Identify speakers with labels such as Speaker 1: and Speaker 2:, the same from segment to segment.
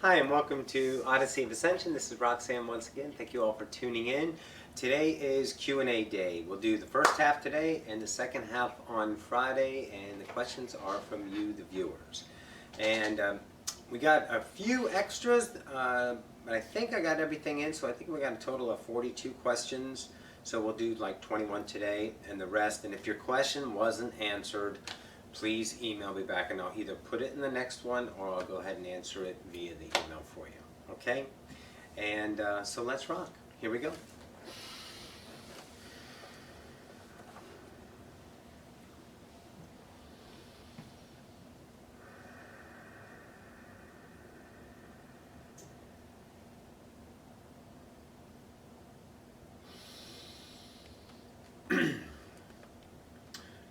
Speaker 1: Hi, and welcome to Odyssey of Ascension. This is Roxanne once again. Thank you all for tuning in. Today is Q&A day. We'll do the first half today and the second half on Friday, and the questions are from you, the viewers. And we got a few extras, but I think I got everything in, so I think we got a total of 42 questions. So we'll do like 21 today and the rest. And if your question wasn't answered, please email me back and I'll either put it in the next one or I'll go ahead and answer it via the email for you. Okay? And so let's rock. Here we go.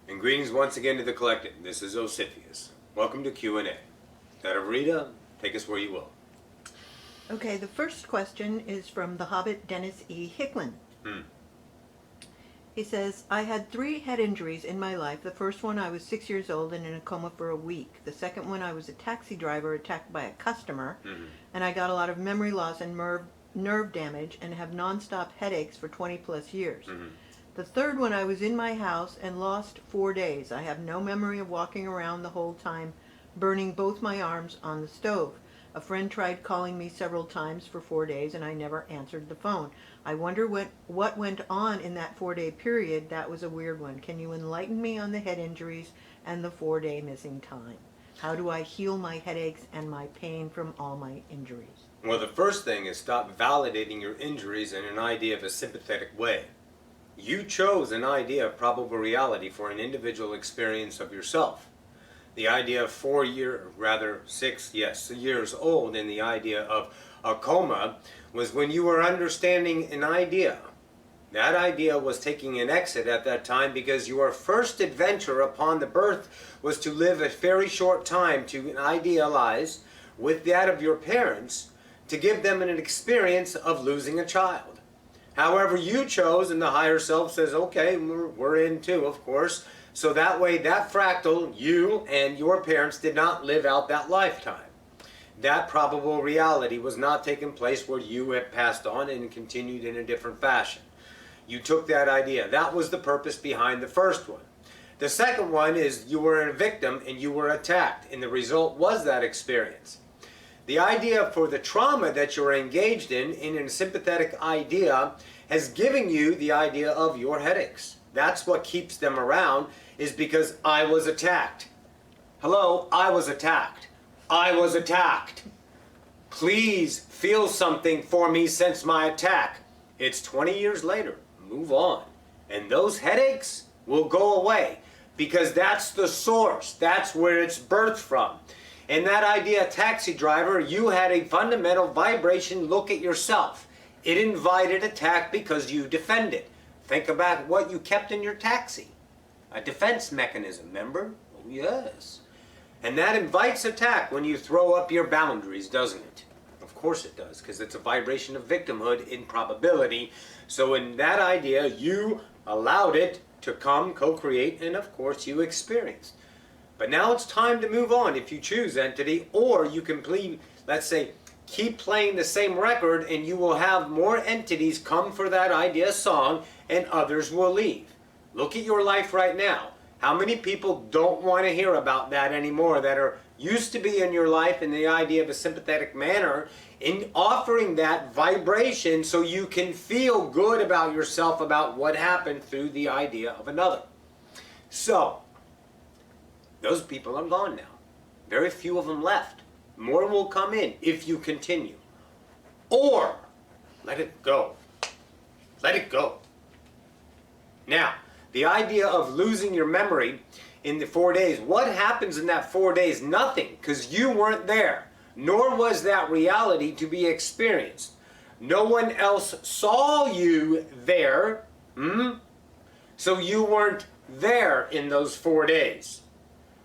Speaker 1: And greetings once again to the collective. This is Ocyphius. Welcome to Q&A. Rita, take us where you will.
Speaker 2: Okay, the first question is from the Hobbit Dennis E. Hicklin. He says, I had 3 head injuries in my life. The first one, I was 6 years old and in a coma for a week. The second one, I was a taxi driver attacked by a customer, and I got a lot of memory loss and nerve damage and have nonstop headaches for 20 plus years. The third one, I was in my house and lost 4 days. I have no memory of walking around the whole time, burning both my arms on the stove. A friend tried calling me several times for 4 days and I never answered the phone. I wonder what went on in that 4-day period. That was a weird one. Can you enlighten me on the head injuries and the 4-day missing time? How do I heal my headaches and my pain from all my injuries?
Speaker 1: Well, the first thing is stop validating your injuries in an idea of a sympathetic way. You chose an idea of probable reality for an individual experience of yourself. The idea of 6 years old, and the idea of a coma was when you were understanding an idea. That idea was taking an exit at that time because your first adventure upon the birth was to live a very short time to idealize with that of your parents to give them an experience of losing a child. However, you chose, and the higher self says, okay, we're in too, of course. So that way, that fractal, you and your parents did not live out that lifetime. That probable reality was not taking place where you had passed on and continued in a different fashion. You took that idea. That was the purpose behind the first one. The second one is you were a victim and you were attacked, and the result was that experience. The idea for the trauma that you're engaged in a sympathetic idea, has given you the idea of your headaches. That's what keeps them around, is because I was attacked. Hello, I was attacked. I was attacked. Please feel something for me since my attack. It's 20 years later. Move on. And those headaches will go away because that's the source. That's where it's birthed from. And that idea, taxi driver, you had a fundamental vibration look at yourself. It invited attack because you defended. Think about what you kept in your taxi. A defense mechanism, remember? Oh, yes. And that invites attack when you throw up your boundaries, doesn't it? Of course it does, because it's a vibration of victimhood in probability. So in that idea, you allowed it to come, co-create, and of course you experienced. But now it's time to move on if you choose entity, or you can play, let's say, keep playing the same record and you will have more entities come for that idea song and others will leave. Look at your life right now. How many people don't want to hear about that anymore that are used to be in your life in the idea of a sympathetic manner in offering that vibration so you can feel good about yourself about what happened through the idea of another. So, those people are gone now. Very few of them left. More will come in if you continue. Or, let it go. Let it go. Now, the idea of losing your memory in the 4 days, what happens in that 4 days? Nothing, because you weren't there. Nor was that reality to be experienced. No one else saw you there. So you weren't there in those 4 days.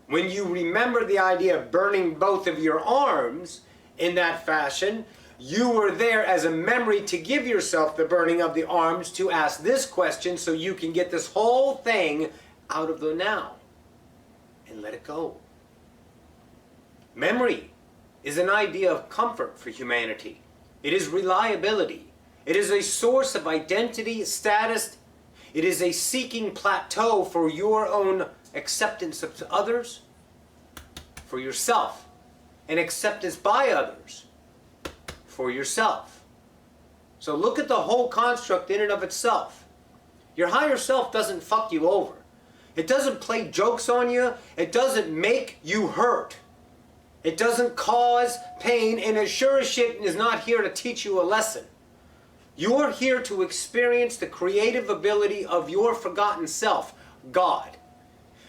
Speaker 1: When you remember the idea of burning both of your arms in that fashion, you were there as a memory to give yourself the burning of the arms to ask this question so you can get this whole thing out of the now and let it go. Memory is an idea of comfort for humanity. It is reliability. It is a source of identity, status. It is a seeking plateau for your own acceptance of others, for yourself, and acceptance by others, for yourself. So look at the whole construct in and of itself. Your higher self doesn't fuck you over. It doesn't play jokes on you. It doesn't make you hurt. It doesn't cause pain, and it sure as shit is not here to teach you a lesson. You're here to experience the creative ability of your forgotten self, God.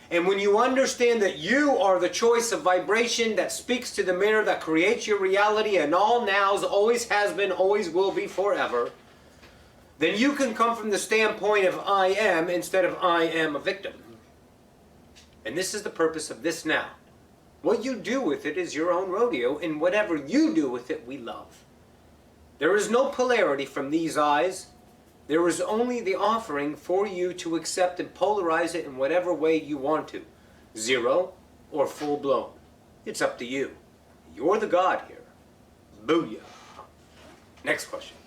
Speaker 1: And when you understand that you are the choice of vibration that speaks to the mirror that creates your reality and all nows, always has been, always will be, forever, then you can come from the standpoint of I am instead of I am a victim. And this is the purpose of this now. What you do with it is your own rodeo, and whatever you do with it, we love. There is no polarity from these eyes. There is only the offering for you to accept and polarize it in whatever way you want to. Zero or full blown. It's up to you. You're the God here. Booyah. Next question.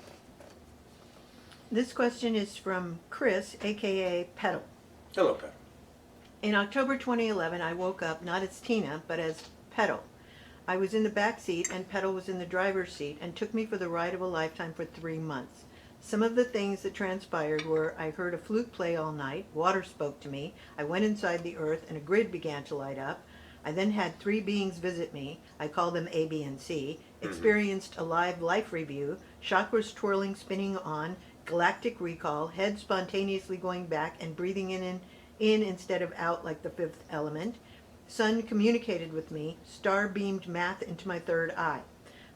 Speaker 2: This question is from Chris, aka Petal.
Speaker 1: Hello, Petal.
Speaker 2: In October 2011, I woke up not as Tina, but as Petal. I was in the back seat and Petal was in the driver's seat and took me for the ride of a lifetime for 3 months. Some of the things that transpired were I heard a flute play all night, water spoke to me, I went inside the earth and a grid began to light up. I then had 3 beings visit me, I call them A, B, and C, experienced a live life review, chakras twirling, spinning on, galactic recall, head spontaneously going back and breathing in instead of out like the 5th element. Sun communicated with me, star beamed math into my 3rd eye.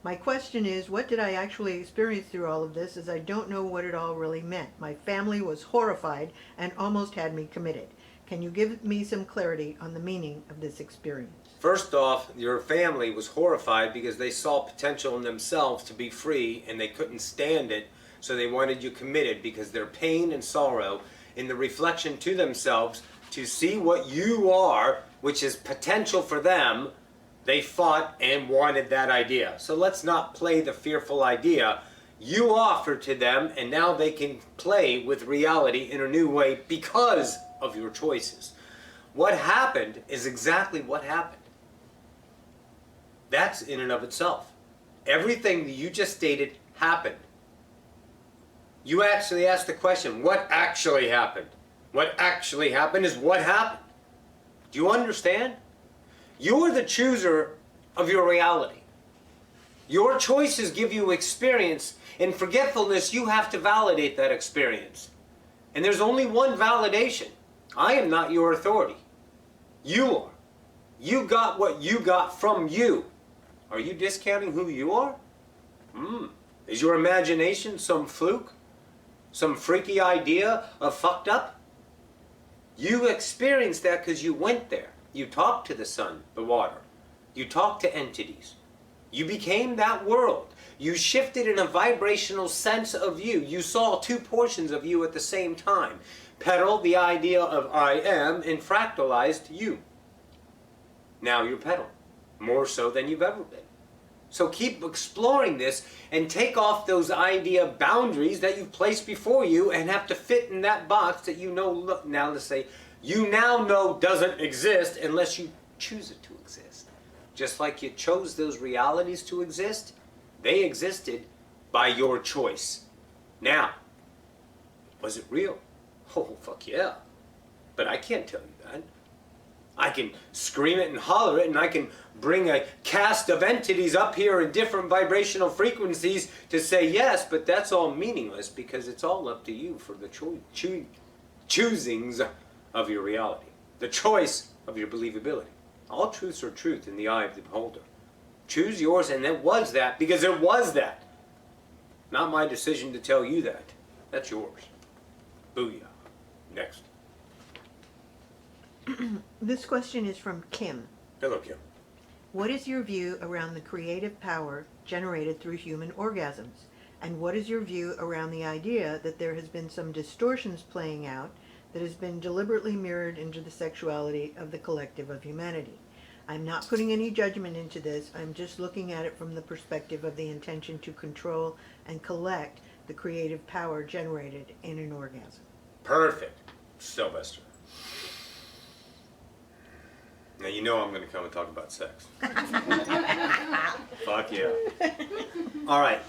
Speaker 2: My question is, what did I actually experience through all of this, as I don't know what it all really meant. My family was horrified and almost had me committed. Can you give me some clarity on the meaning of this experience?
Speaker 1: First off, your family was horrified because they saw potential in themselves to be free and they couldn't stand it, so they wanted you committed because their pain and sorrow in the reflection to themselves to see what you are, which is potential for them, they fought and wanted that idea. So let's not play the fearful idea. You offered to them, and now they can play with reality in a new way because of your choices. What happened is exactly what happened. That's in and of itself. Everything that you just stated happened. You actually asked the question, what actually happened? What actually happened is what happened. Do you understand? You are the chooser of your reality. Your choices give you experience. In forgetfulness, you have to validate that experience. And there's only one validation. I am not your authority. You are. You got what you got from you. Are you discounting who you are? Is your imagination some fluke? Some freaky idea of fucked up? You experienced that because you went there. You talked to the sun, the water. You talked to entities. You became that world. You shifted in a vibrational sense of you. You saw 2 portions of you at the same time. Petal, the idea of I am, and fractalized you. Now you're Petal, more so than you've ever been. So keep exploring this and take off those idea boundaries that you've placed before you and have to fit in that box that you know now to say you now know doesn't exist unless you choose it to exist. Just like you chose those realities to exist, they existed by your choice. Now, was it real? Oh, fuck yeah. But I can't tell you that. I can scream it and holler it, and I can bring a cast of entities up here in different vibrational frequencies to say yes, but that's all meaningless because it's all up to you for the choosings of your reality, the choice of your believability. All truths are truth in the eye of the beholder. Choose yours, and it was that because it was that. Not my decision to tell you that. That's yours. Booyah. Next.
Speaker 2: This question is from Kim.
Speaker 1: Hello, Kim.
Speaker 2: What is your view around the creative power generated through human orgasms? And what is your view around the idea that there has been some distortions playing out that has been deliberately mirrored into the sexuality of the collective of humanity? I'm not putting any judgment into this. I'm just looking at it from the perspective of the intention to control and collect the creative power generated in an orgasm.
Speaker 1: Perfect. Sylvester. Now you know I'm going to come and talk about sex. Fuck yeah. All right.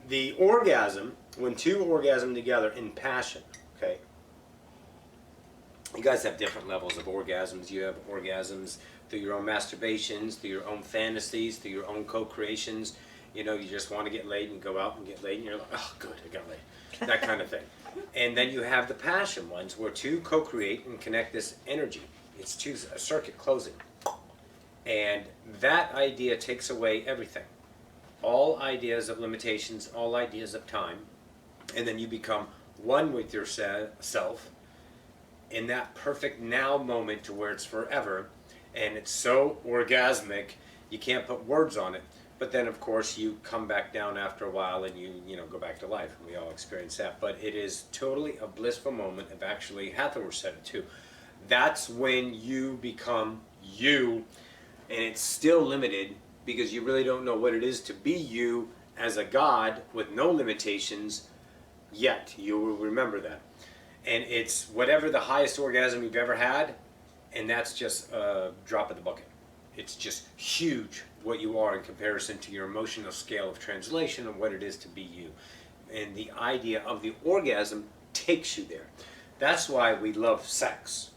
Speaker 1: The orgasm, when two orgasm together in passion, okay? You guys have different levels of orgasms. You have orgasms through your own masturbations, through your own fantasies, through your own co-creations. You know, you just want to get laid and go out and get laid and you're like, oh, good, I got laid. That kind of thing. And then you have the passion ones where two co-create and connect this energy. It's two, a circuit closing. And that idea takes away everything. All ideas of limitations, all ideas of time. And then you become one with yourself in that perfect now moment to where it's forever. And it's so orgasmic, you can't put words on it. But then, of course, you come back down after a while and you know, go back to life. And we all experience that. But it is totally a blissful moment of actually, Hathor said it too. That's when you become you, and it's still limited because you really don't know what it is to be you as a God with no limitations yet. You will remember that. And it's whatever the highest orgasm you've ever had, and that's just a drop in the bucket. It's just huge what you are in comparison to your emotional scale of translation of what it is to be you. And the idea of the orgasm takes you there. That's why we love sex.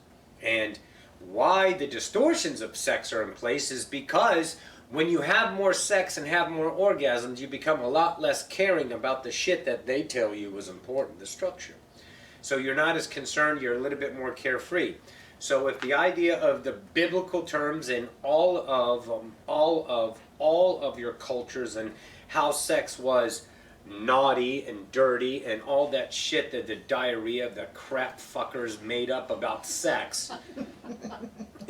Speaker 1: And why the distortions of sex are in place is because when you have more sex and have more orgasms, you become a lot less caring about the shit that they tell you was important, the structure. So you're not as concerned, you're a little bit more carefree. So if the idea of the biblical terms in all of your cultures and how sex was naughty and dirty and all that shit that the diarrhea, the crap fuckers made up about sex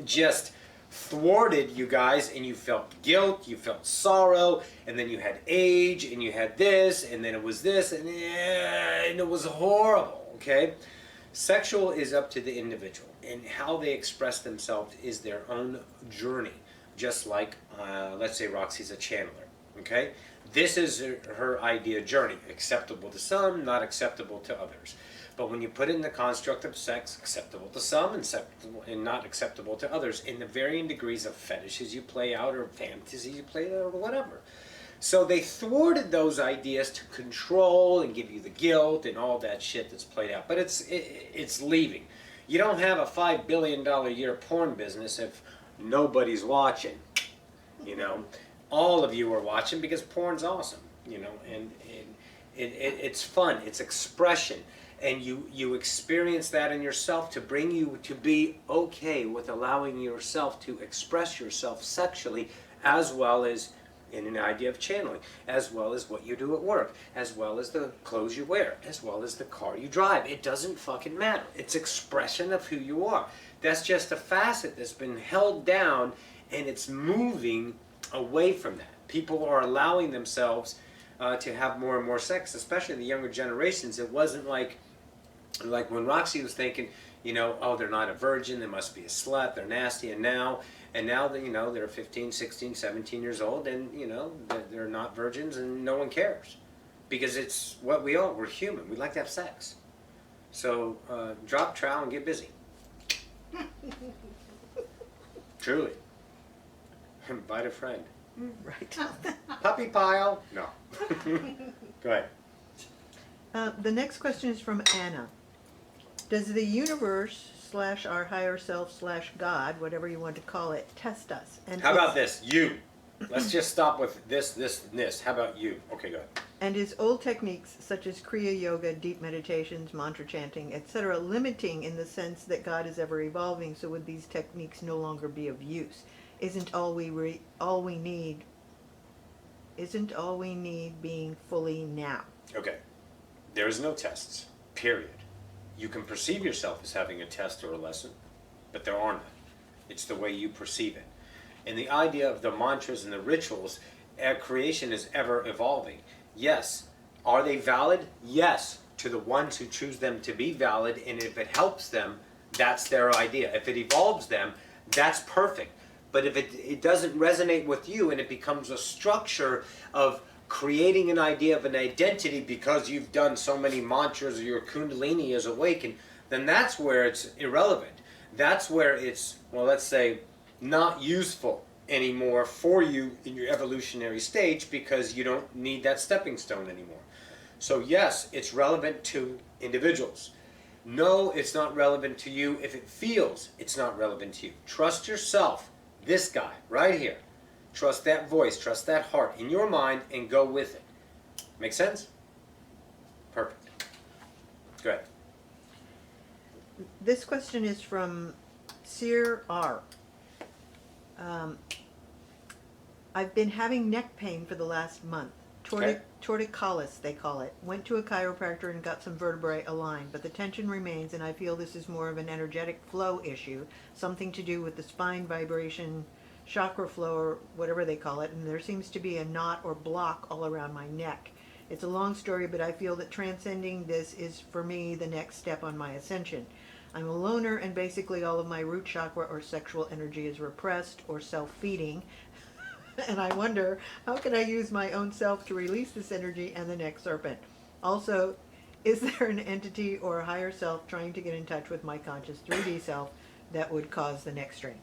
Speaker 1: just thwarted you guys, and you felt guilt, you felt sorrow, and then you had age, and you had this, and then it was this, and it was horrible, okay? Sexual is up to the individual, and how they express themselves is their own journey, just like, let's say Roxy's a channeler, okay? This is her idea journey, acceptable to some, not acceptable to others. But when you put it in the construct of sex, acceptable to some and not acceptable to others, in the varying degrees of fetishes you play out or fantasies you play out or whatever. So they thwarted those ideas to control and give you the guilt and all that shit that's played out. But it's leaving. You don't have a $5 billion a year porn business if nobody's watching, you know. All of you are watching because porn's awesome, you know, and it's fun, it's expression, and you experience that in yourself to bring you to be okay with allowing yourself to express yourself sexually, as well as in an idea of channeling, as well as what you do at work, as well as the clothes you wear, as well as the car you drive. It doesn't fucking matter. It's expression of who you are. That's just a facet that's been held down, and it's moving away from that. People are allowing themselves to have more and more sex, especially the younger generations. It wasn't like when Roxy was thinking, you know, oh, they're not a virgin, they must be a slut, they're nasty, and now that, you know, they're 15, 16, 17 years old, and, you know, they're not virgins, and no one cares. Because it's what we are. We're human. We like to have sex. So drop trowel and get busy. Truly. Invite a friend.
Speaker 2: Right.
Speaker 1: Puppy pile? No. Go ahead.
Speaker 2: The next question is from Anna. Does the universe / our higher self / God, whatever you want to call it, test us? And
Speaker 1: how about this? You. Let's just stop with this, and this. How about you? Okay, go ahead.
Speaker 2: And is old techniques such as Kriya Yoga, deep meditations, mantra chanting, etc., limiting in the sense that God is ever evolving, so would these techniques no longer be of use? Isn't all we need being fully now?
Speaker 1: Okay. There is no tests, period. You can perceive yourself as having a test or a lesson, but there are none. It's the way you perceive it. And the idea of the mantras and the rituals, creation is ever evolving. Yes. Are they valid? Yes. To the ones who choose them to be valid, and if it helps them, that's their idea. If it evolves them, that's perfect. But if it doesn't resonate with you and it becomes a structure of creating an idea of an identity because you've done so many mantras or your kundalini is awakened, then that's where it's irrelevant. That's where it's, well, let's say, not useful anymore for you in your evolutionary stage because you don't need that stepping stone anymore. So yes, it's relevant to individuals. No, it's not relevant to you if it feels it's not relevant to you. Trust yourself, this guy right here. Trust that voice, trust that heart in your mind and go with it. Make sense? Perfect. Go ahead.
Speaker 2: This question is from Sear R. I've been having neck pain for the last month. Torticollis, they call it. Went to a chiropractor and got some vertebrae aligned, but the tension remains, and I feel this is more of an energetic flow issue, something to do with the spine vibration, chakra flow, or whatever they call it, and there seems to be a knot or block all around my neck. It's a long story, but I feel that transcending this is, for me, the next step on my ascension. I'm a loner, and basically all of my root chakra or sexual energy is repressed or self-feeding. And I wonder, how can I use my own self to release this energy and the next serpent? Also, is there an entity or a higher self trying to get in touch with my conscious 3D self that would cause the neck strain?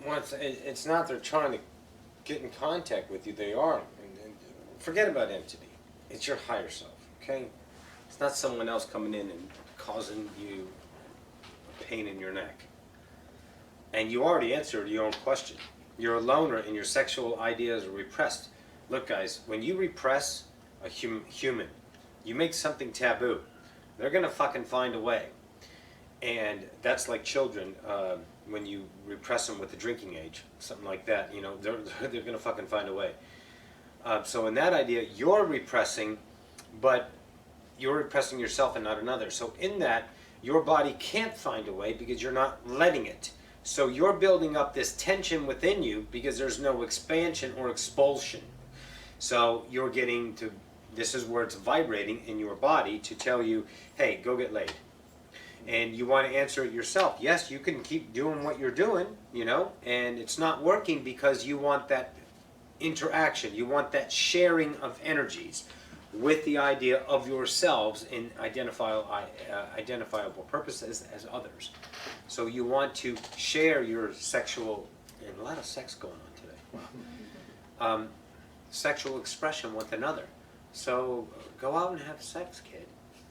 Speaker 1: Well, it's not they're trying to get in contact with you. They are. And forget about entity. It's your higher self, okay? It's not someone else coming in and causing you pain in your neck. And you already answered your own question. You're a loner and your sexual ideas are repressed. Look, guys, when you repress a human, you make something taboo. They're going to fucking find a way. And that's like children, when you repress them with the drinking age, something like that, you know, they're going to fucking find a way. So in that idea, you're repressing, but you're repressing yourself and not another. So in that, your body can't find a way because you're not letting it. So you're building up this tension within you because there's no expansion or expulsion. So you're getting to, this is where it's vibrating in your body to tell you, hey, go get laid. And you want to answer it yourself. Yes, you can keep doing what you're doing, you know, and it's not working because you want that interaction. You want that sharing of energies with the idea of yourselves in identifiable purposes as others. So you want to share your sexual, and a lot of sex going on today, wow. Sexual expression with another. So go out and have sex, kid,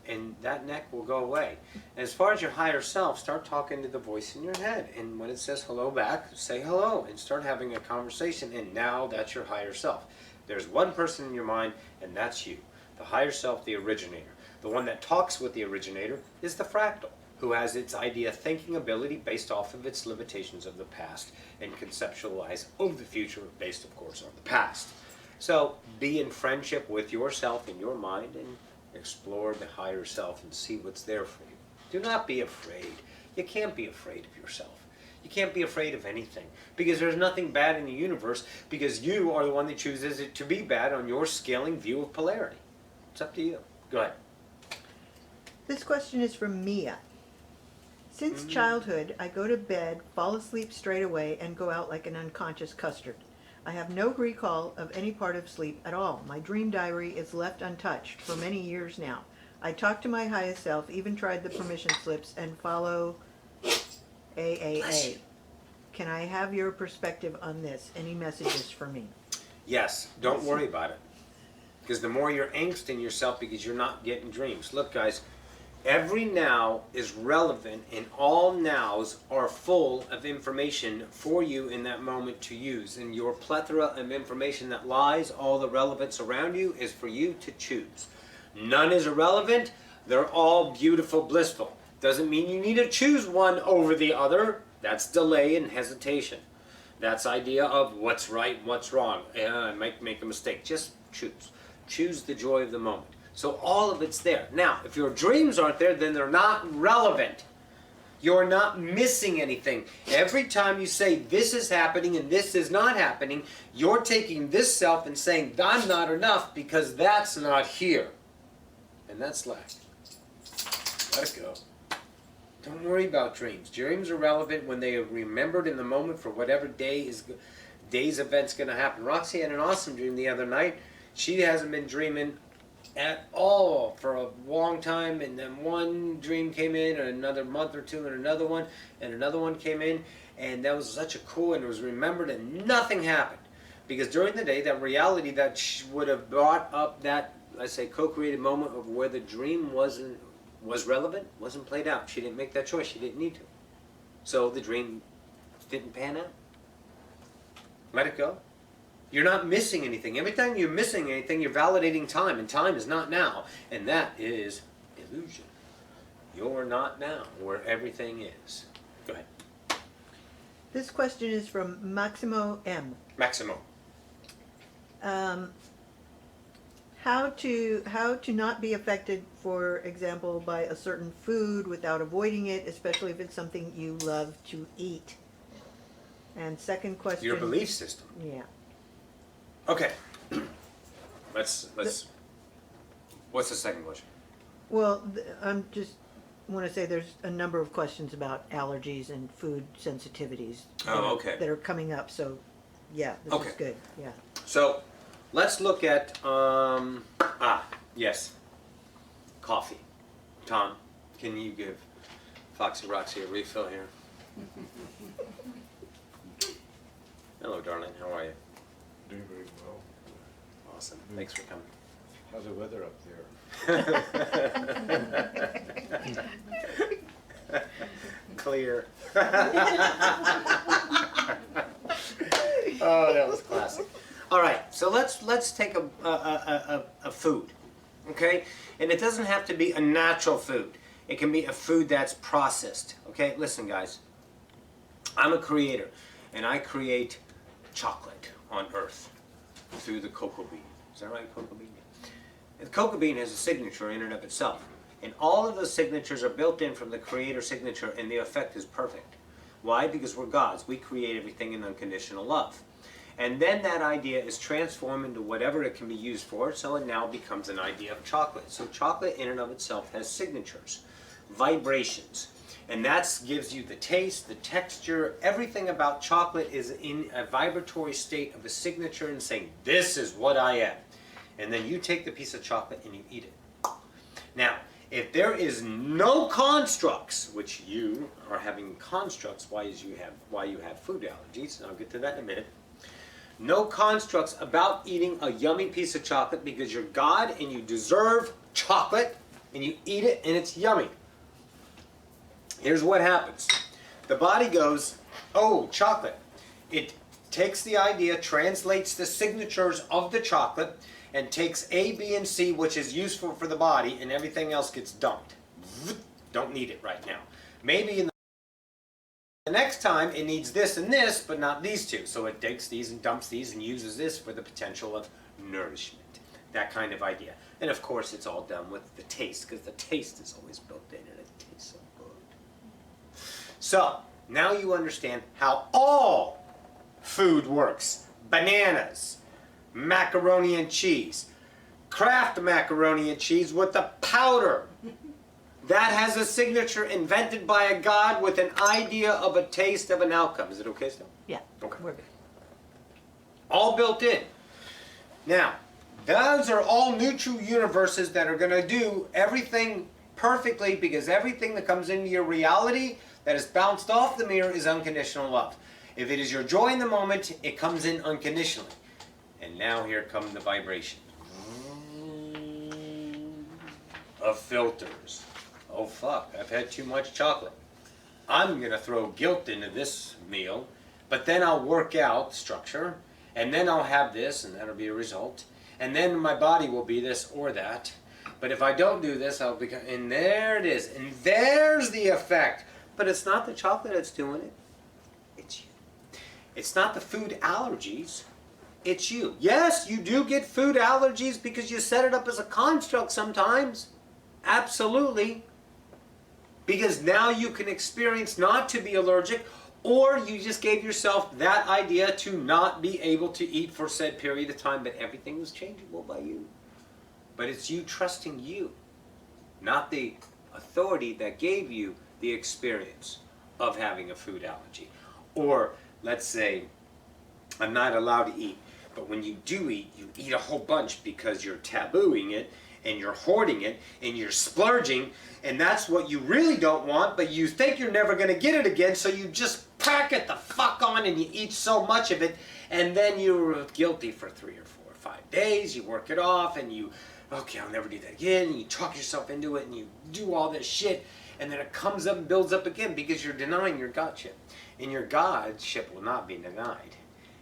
Speaker 1: and that neck will go away. And as far as your higher self, start talking to the voice in your head, and when it says hello back, say hello and start having a conversation, and now that's your higher self. There's one person in your mind, and that's you. The higher self, the originator. The one that talks with the originator is the fractal, who has its idea thinking ability based off of its limitations of the past and conceptualize of the future based, of course, on the past. So be in friendship with yourself in your mind and explore the higher self and see what's there for you. Do not be afraid. You can't be afraid of yourself. You can't be afraid of anything because there's nothing bad in the universe because you are the one that chooses it to be bad on your scaling view of polarity. It's up to you. Go ahead.
Speaker 2: This question is from Mia. Since childhood, I go to bed, fall asleep straight away, and go out like an unconscious custard. I have no recall of any part of sleep at all. My dream diary is left untouched for many years now. I talk to my highest self, even tried the permission slips, and follow AAA. Can I have your perspective on this? Any messages for me?
Speaker 1: Yes. Don't worry about it. Because the more you're angst in yourself because you're not getting dreams. Look, guys, every now is relevant and all nows are full of information for you in that moment to use. And your plethora of information that lies, all the relevance around you is for you to choose. None is irrelevant. They're all beautiful, blissful. Doesn't mean you need to choose one over the other. That's delay and hesitation. That's idea of what's right, what's wrong. I might make a mistake. Just choose. Choose the joy of the moment. So all of it's there. Now, if your dreams aren't there, then they're not relevant. You're not missing anything. Every time you say this is happening and this is not happening, you're taking this self and saying, I'm not enough because that's not here. And that's lack. Let it go. Don't worry about dreams. Dreams are relevant when they are remembered in the moment for whatever day's event's going to happen. Roxy had an awesome dream the other night. She hasn't been dreaming at all for a long time, and then one dream came in, and another month or two, and another one came in, and that was such a cool, and it was remembered, and nothing happened. Because during the day, that reality that would have brought up that, let's say, co-created moment of where the dream was relevant, wasn't played out. She didn't make that choice. She didn't need to. So the dream didn't pan out. Let it go. You're not missing anything. Every time you're missing anything, you're validating time, and time is not now. And that is illusion. You're not now, where everything is. Go ahead.
Speaker 2: This question is from Maximo M.
Speaker 1: Maximo.
Speaker 2: How to not be affected, for example, by a certain food without avoiding it, especially if it's something you love to eat. And second question.
Speaker 1: Your belief system.
Speaker 2: Yeah.
Speaker 1: Okay. Let's. What's the second question?
Speaker 2: Well, I'm just want to say there's a number of questions about allergies and food sensitivities.
Speaker 1: Okay.
Speaker 2: That are coming up. So, yeah, this is good. Yeah.
Speaker 1: So, let's look at yes, coffee. Tom, can you give Foxy Roxy a refill here? Hello, darling. How are you?
Speaker 3: Doing very well.
Speaker 1: Awesome. Thanks for coming.
Speaker 3: How's the weather up there?
Speaker 1: Clear. Oh, that was classic. All right, so let's take a food, okay? And it doesn't have to be a natural food. It can be a food that's processed, okay? Listen, guys, I'm a creator, and I create chocolate on Earth through the cocoa bean. Is that right, cocoa bean? The cocoa bean has a signature in and of itself, and all of those signatures are built in from the creator signature, and the effect is perfect. Why? Because we're gods. We create everything in unconditional love. And then that idea is transformed into whatever it can be used for, so it now becomes an idea of chocolate. So chocolate in and of itself has signatures, vibrations, and that gives you the taste, the texture, everything about chocolate is in a vibratory state of a signature and saying, this is what I am. And then you take the piece of chocolate and you eat it. Now, if there is no constructs, which you are having constructs, why you have food allergies, and I'll get to that in a minute. No constructs about eating a yummy piece of chocolate because you're God and you deserve chocolate and you eat it and it's yummy. Here's what happens. The body goes, oh, chocolate. It takes the idea, translates the signatures of the chocolate, and takes A, B, and C, which is useful for the body, and everything else gets dumped. Don't need it right now. Maybe in the next time it needs this and this, but not these two. So it takes these and dumps these and uses this for the potential of nourishment. That kind of idea. And of course it's all done with the taste, because the taste is always built in and it tastes so good. So, now you understand how all food works. Bananas, macaroni and cheese, Kraft macaroni and cheese with the powder. That has a signature invented by a god with an idea of a taste of an outcome. Is it okay still?
Speaker 2: Yeah.
Speaker 1: Okay.
Speaker 2: We're good.
Speaker 1: All built in. Now, those are all neutral universes that are going to do everything perfectly, because everything that comes into your reality that is bounced off the mirror is unconditional love. If it is your joy in the moment, it comes in unconditionally. And now here come the vibrations of filters. Oh fuck, I've had too much chocolate. I'm going to throw guilt into this meal, but then I'll work out structure, and then I'll have this, and that'll be a result. And then my body will be this or that. But if I don't do this, I'll become, and there it is. And there's the effect. But it's not the chocolate that's doing it. It's you. It's not the food allergies. It's you. Yes, you do get food allergies because you set it up as a construct sometimes. Absolutely. Because now you can experience not to be allergic, or you just gave yourself that idea to not be able to eat for said period of time, but everything was changeable by you. But it's you trusting you, not the authority that gave you the experience of having a food allergy. Or let's say I'm not allowed to eat, but when you do eat, you eat a whole bunch because you're tabooing it and you're hoarding it and you're splurging, and that's what you really don't want, but you think you're never going to get it again, so you just pack it the fuck on and you eat so much of it, and then you're guilty for 3 or 4 or 5 days. You work it off and you, okay, I'll never do that again, and you talk yourself into it and you do all this shit, and then it comes up and builds up again because you're denying your godship. And your godship will not be denied.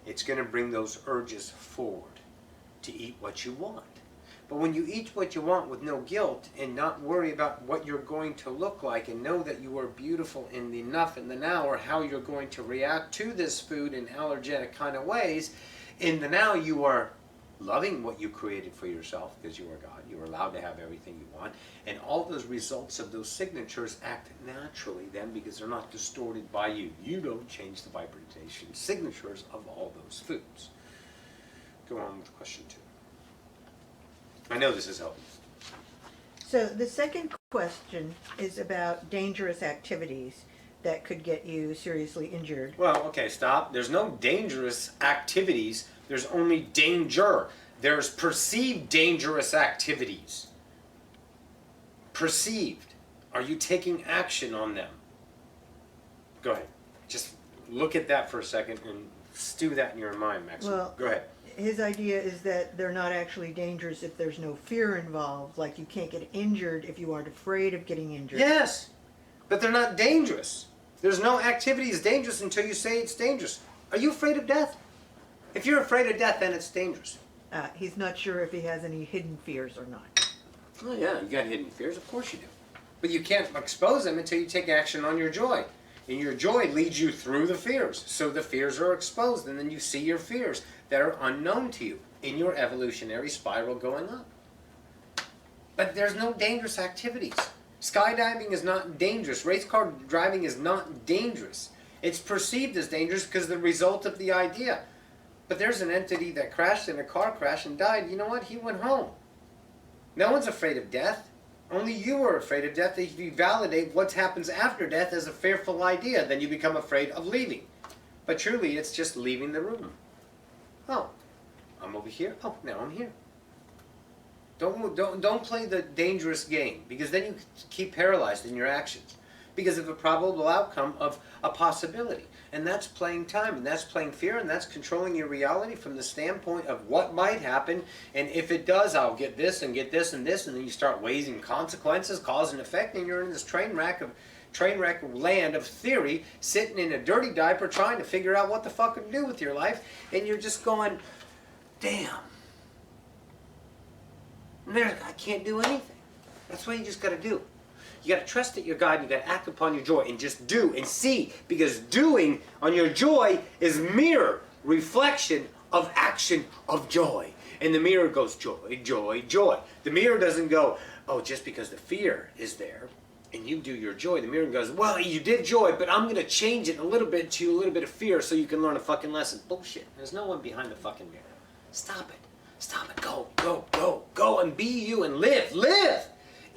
Speaker 1: It's going to bring those urges forward to eat what you want. But when you eat what you want with no guilt and not worry about what you're going to look like and know that you are beautiful in the enough in the now, or how you're going to react to this food in allergenic kind of ways, in the now you are loving what you created for yourself because you are God. You are allowed to have everything you want. And all those results of those signatures act naturally then because they're not distorted by you. You don't change the vibration signatures of all those foods. Go on with question 2. I know this is helping.
Speaker 2: So the second question is about dangerous activities that could get you seriously injured.
Speaker 1: Well, okay, stop. There's no dangerous activities. There's only danger. There's perceived dangerous activities. Perceived. Are you taking action on them? Go ahead. Just look at that for a second and stew that in your mind, Maxwell.
Speaker 2: Well,
Speaker 1: go ahead.
Speaker 2: His idea is that they're not actually dangerous if there's no fear involved. Like you can't get injured if you aren't afraid of getting injured.
Speaker 1: Yes, but they're not dangerous. There's no activity is dangerous until you say it's dangerous. Are you afraid of death? If you're afraid of death, then it's dangerous.
Speaker 2: He's not sure if he has any hidden fears or not.
Speaker 1: Oh yeah, you got hidden fears. Of course you do. But you can't expose them until you take action on your joy. And your joy leads you through the fears. So the fears are exposed, and then you see your fears that are unknown to you in your evolutionary spiral going up. But there's no dangerous activities. Skydiving is not dangerous. Race car driving is not dangerous. It's perceived as dangerous because of the result of the idea. But there's an entity that crashed in a car crash and died. You know what? He went home. No one's afraid of death. Only you are afraid of death. If you validate what happens after death as a fearful idea, then you become afraid of leaving. But truly, it's just leaving the room. Oh, I'm over here. Oh, now I'm here. Don't play the dangerous game, because then you keep paralyzed in your actions because of a probable outcome of a possibility. And that's playing time, and that's playing fear, and that's controlling your reality from the standpoint of what might happen, and if it does, I'll get this and get this and this, and then you start weighing consequences, cause and effect, and you're in this train wreck land of theory, sitting in a dirty diaper trying to figure out what the fuck to do with your life, and you're just going, damn. I can't do anything. That's what you just got to do. You got to trust that you're God, and you got to act upon your joy and just do and see, because doing on your joy is mirror reflection of action of joy. And the mirror goes joy, joy, joy. The mirror doesn't go, oh, just because the fear is there and you do your joy. The mirror goes, well, you did joy, but I'm going to change it a little bit to a little bit of fear so you can learn a fucking lesson. Bullshit. There's no one behind the fucking mirror. Stop it. Stop it. Go, go, go, go and be you and live. Live.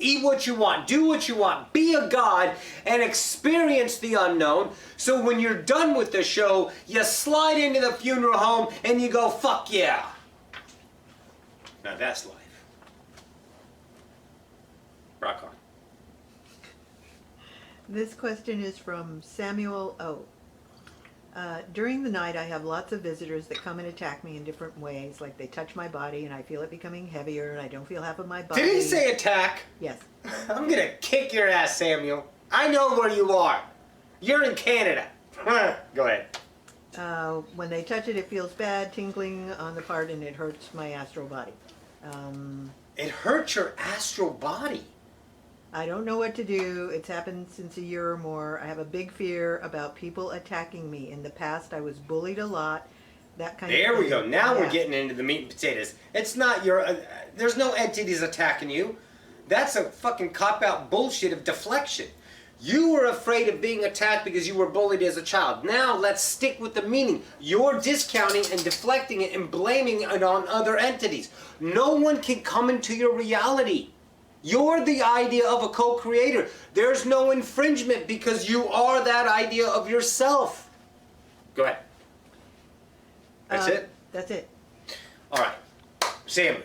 Speaker 1: Eat what you want, do what you want, be a god, and experience the unknown. So when you're done with the show, you slide into the funeral home and you go, fuck yeah. Now that's life. Rock on.
Speaker 2: This question is from Samuel O. During the night, I have lots of visitors that come and attack me in different ways. Like they touch my body and I feel it becoming heavier and I don't feel half of my body.
Speaker 1: Did he say attack?
Speaker 2: Yes.
Speaker 1: I'm gonna kick your ass, Samuel. I know where you are. You're in Canada. Go ahead.
Speaker 2: When they touch it, it feels bad, tingling on the part, and it hurts my astral body.
Speaker 1: It hurts your astral body.
Speaker 2: I don't know what to do. It's happened since a year or more. I have a big fear about people attacking me. In the past, I was bullied a lot. That kind of thing.
Speaker 1: There we go. Now
Speaker 2: Yeah.
Speaker 1: we're getting into the meat and potatoes. It's not your... there's no entities attacking you. That's a fucking cop-out bullshit of deflection. You were afraid of being attacked because you were bullied as a child. Now let's stick with the meaning. You're discounting and deflecting it and blaming it on other entities. No one can come into your reality. You're the idea of a co-creator. There's no infringement because you are that idea of yourself. Go ahead. That's it?
Speaker 2: That's it.
Speaker 1: All right. Sam,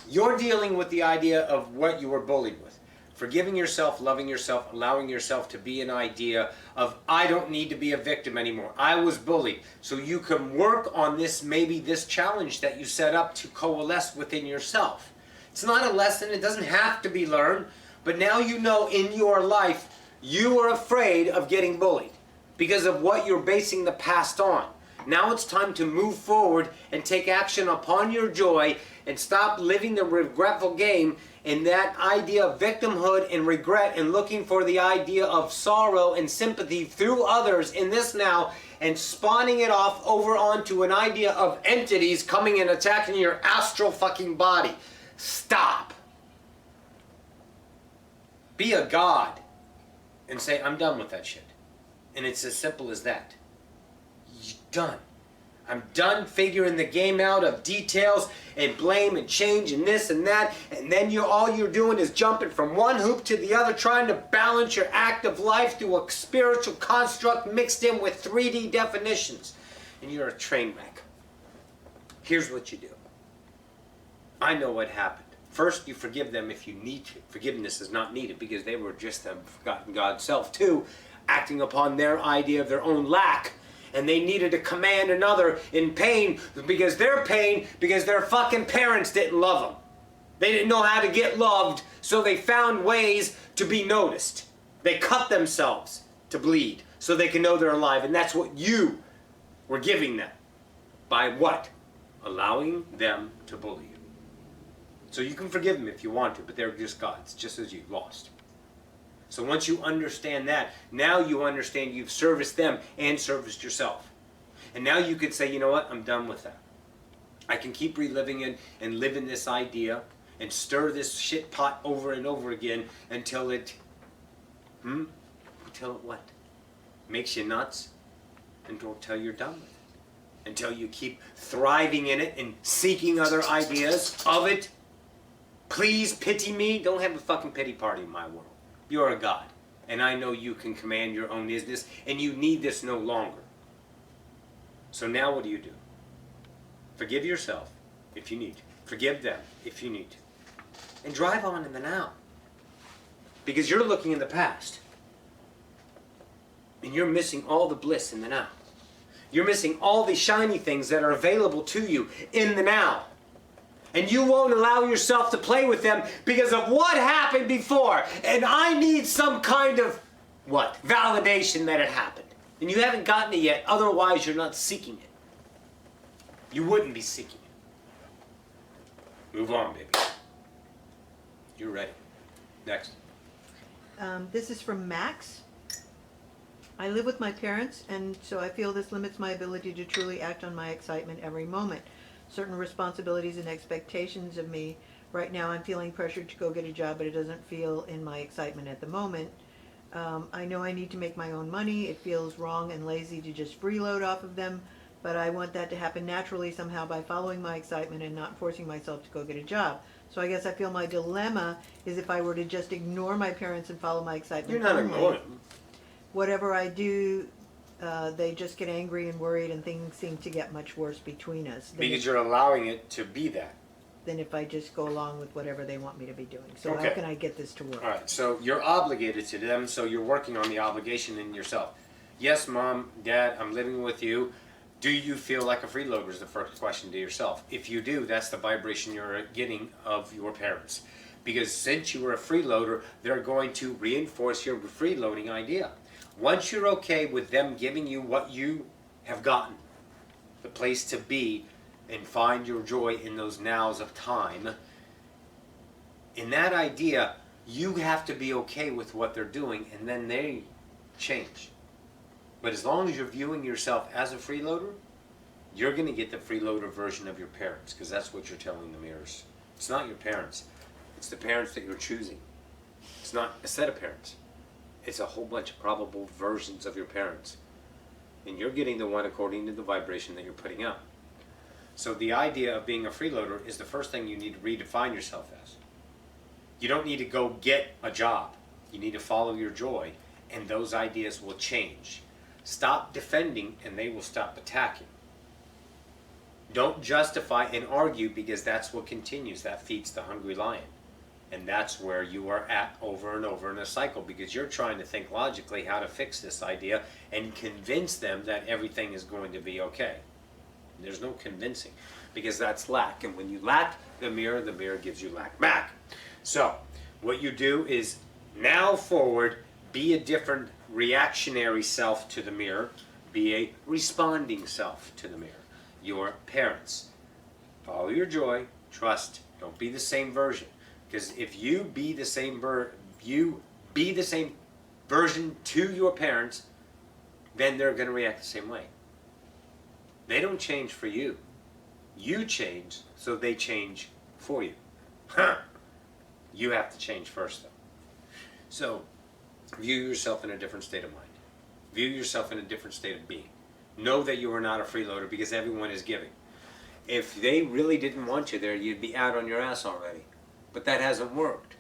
Speaker 1: you're dealing with the idea of what you were bullied with. Forgiving yourself, loving yourself, allowing yourself to be an idea of, I don't need to be a victim anymore. I was bullied. So you can work on this, maybe this challenge that you set up to coalesce within yourself. It's not a lesson. It doesn't have to be learned. But now you know in your life, you are afraid of getting bullied because of what you're basing the past on. Now it's time to move forward and take action upon your joy and stop living the regretful game in that idea of victimhood and regret and looking for the idea of sorrow and sympathy through others in this now and spawning it off over onto an idea of entities coming and attacking your astral fucking body. Stop. Be a god and say, I'm done with that shit. And it's as simple as that. You're done. I'm done figuring the game out of details and blame and change and this and that, and then all you're doing is jumping from one hoop to the other, trying to balance your active life through a spiritual construct mixed in with 3D definitions, and you're a train wreck. Here's what you do. I know what happened. First, you forgive them if you need to. Forgiveness is not needed because they were just them forgotten God's self too, acting upon their idea of their own lack. And they needed to command another in pain because their fucking parents didn't love them. They didn't know how to get loved, so they found ways to be noticed. They cut themselves to bleed so they can know they're alive. And that's what you were giving them. By what? Allowing them to bully you. So you can forgive them if you want to, but they're just gods, just as you lost. So once you understand that, now you understand you've serviced them and serviced yourself. And now you could say, you know what, I'm done with that. I can keep reliving it and live in this idea and stir this shit pot over and over again until it, until it what? Makes you nuts? Until you're done with it. Until you keep thriving in it and seeking other ideas of it. Please pity me. Don't have a fucking pity party in my world. You're a god, and I know you can command your own isness, and you need this no longer. So now what do? Forgive yourself if you need to. Forgive them if you need to. And drive on in the now. Because you're looking in the past, and you're missing all the bliss in the now. You're missing all the shiny things that are available to you in the now. And you won't allow yourself to play with them because of what happened before. And I need some kind of, what? Validation that it happened. And you haven't gotten it yet, otherwise you're not seeking it. You wouldn't be seeking it. Move on, baby. You're ready. Next.
Speaker 2: This is from Max. I live with my parents, and so I feel this limits my ability to truly act on my excitement every moment. Certain responsibilities and expectations of me. Right now I'm feeling pressured to go get a job, but it doesn't feel in my excitement at the moment. I know I need to make my own money. It feels wrong and lazy to just freeload off of them, but I want that to happen naturally somehow by following my excitement and not forcing myself to go get a job. So I guess I feel my dilemma is if I were to just ignore my parents and follow my excitement.
Speaker 1: You're not ignoring them.
Speaker 2: Whatever I do, they just get angry and worried, and things seem to get much worse between us.
Speaker 1: Because you're allowing it to be that.
Speaker 2: Than if I just go along with whatever they want me to be doing. So
Speaker 1: Okay.
Speaker 2: How can I get this to work?
Speaker 1: All right, so you're obligated to them, so you're working on the obligation in yourself. Yes, Mom, Dad, I'm living with you. Do you feel like a freeloader is the first question to yourself. If you do, that's the vibration you're getting of your parents. Because since you were a freeloader, they're going to reinforce your freeloading idea. Once you're okay with them giving you what you have gotten, the place to be, and find your joy in those nows of time, in that idea, you have to be okay with what they're doing, and then they change. But as long as you're viewing yourself as a freeloader, you're going to get the freeloader version of your parents, because that's what you're telling the mirrors. It's not your parents. It's the parents that you're choosing. It's not a set of parents. It's a whole bunch of probable versions of your parents. And you're getting the one according to the vibration that you're putting out. So the idea of being a freeloader is the first thing you need to redefine yourself as. You don't need to go get a job. You need to follow your joy, and those ideas will change. Stop defending, and they will stop attacking. Don't justify and argue, because that's what continues. That feeds the hungry lion. And that's where you are at over and over in a cycle, because you're trying to think logically how to fix this idea and convince them that everything is going to be okay. There's no convincing, because that's lack. And when you lack the mirror gives you lack back. So what you do is now forward, be a different reactionary self to the mirror, be a responding self to the mirror. Your parents, follow your joy, trust, don't be the same version. Because if you be the same version to your parents, then they're going to react the same way. They don't change for you. You change, so they change for you. You have to change first, though. So, view yourself in a different state of mind. View yourself in a different state of being. Know that you are not a freeloader, because everyone is giving. If they really didn't want you there, you'd be out on your ass already. But that hasn't worked.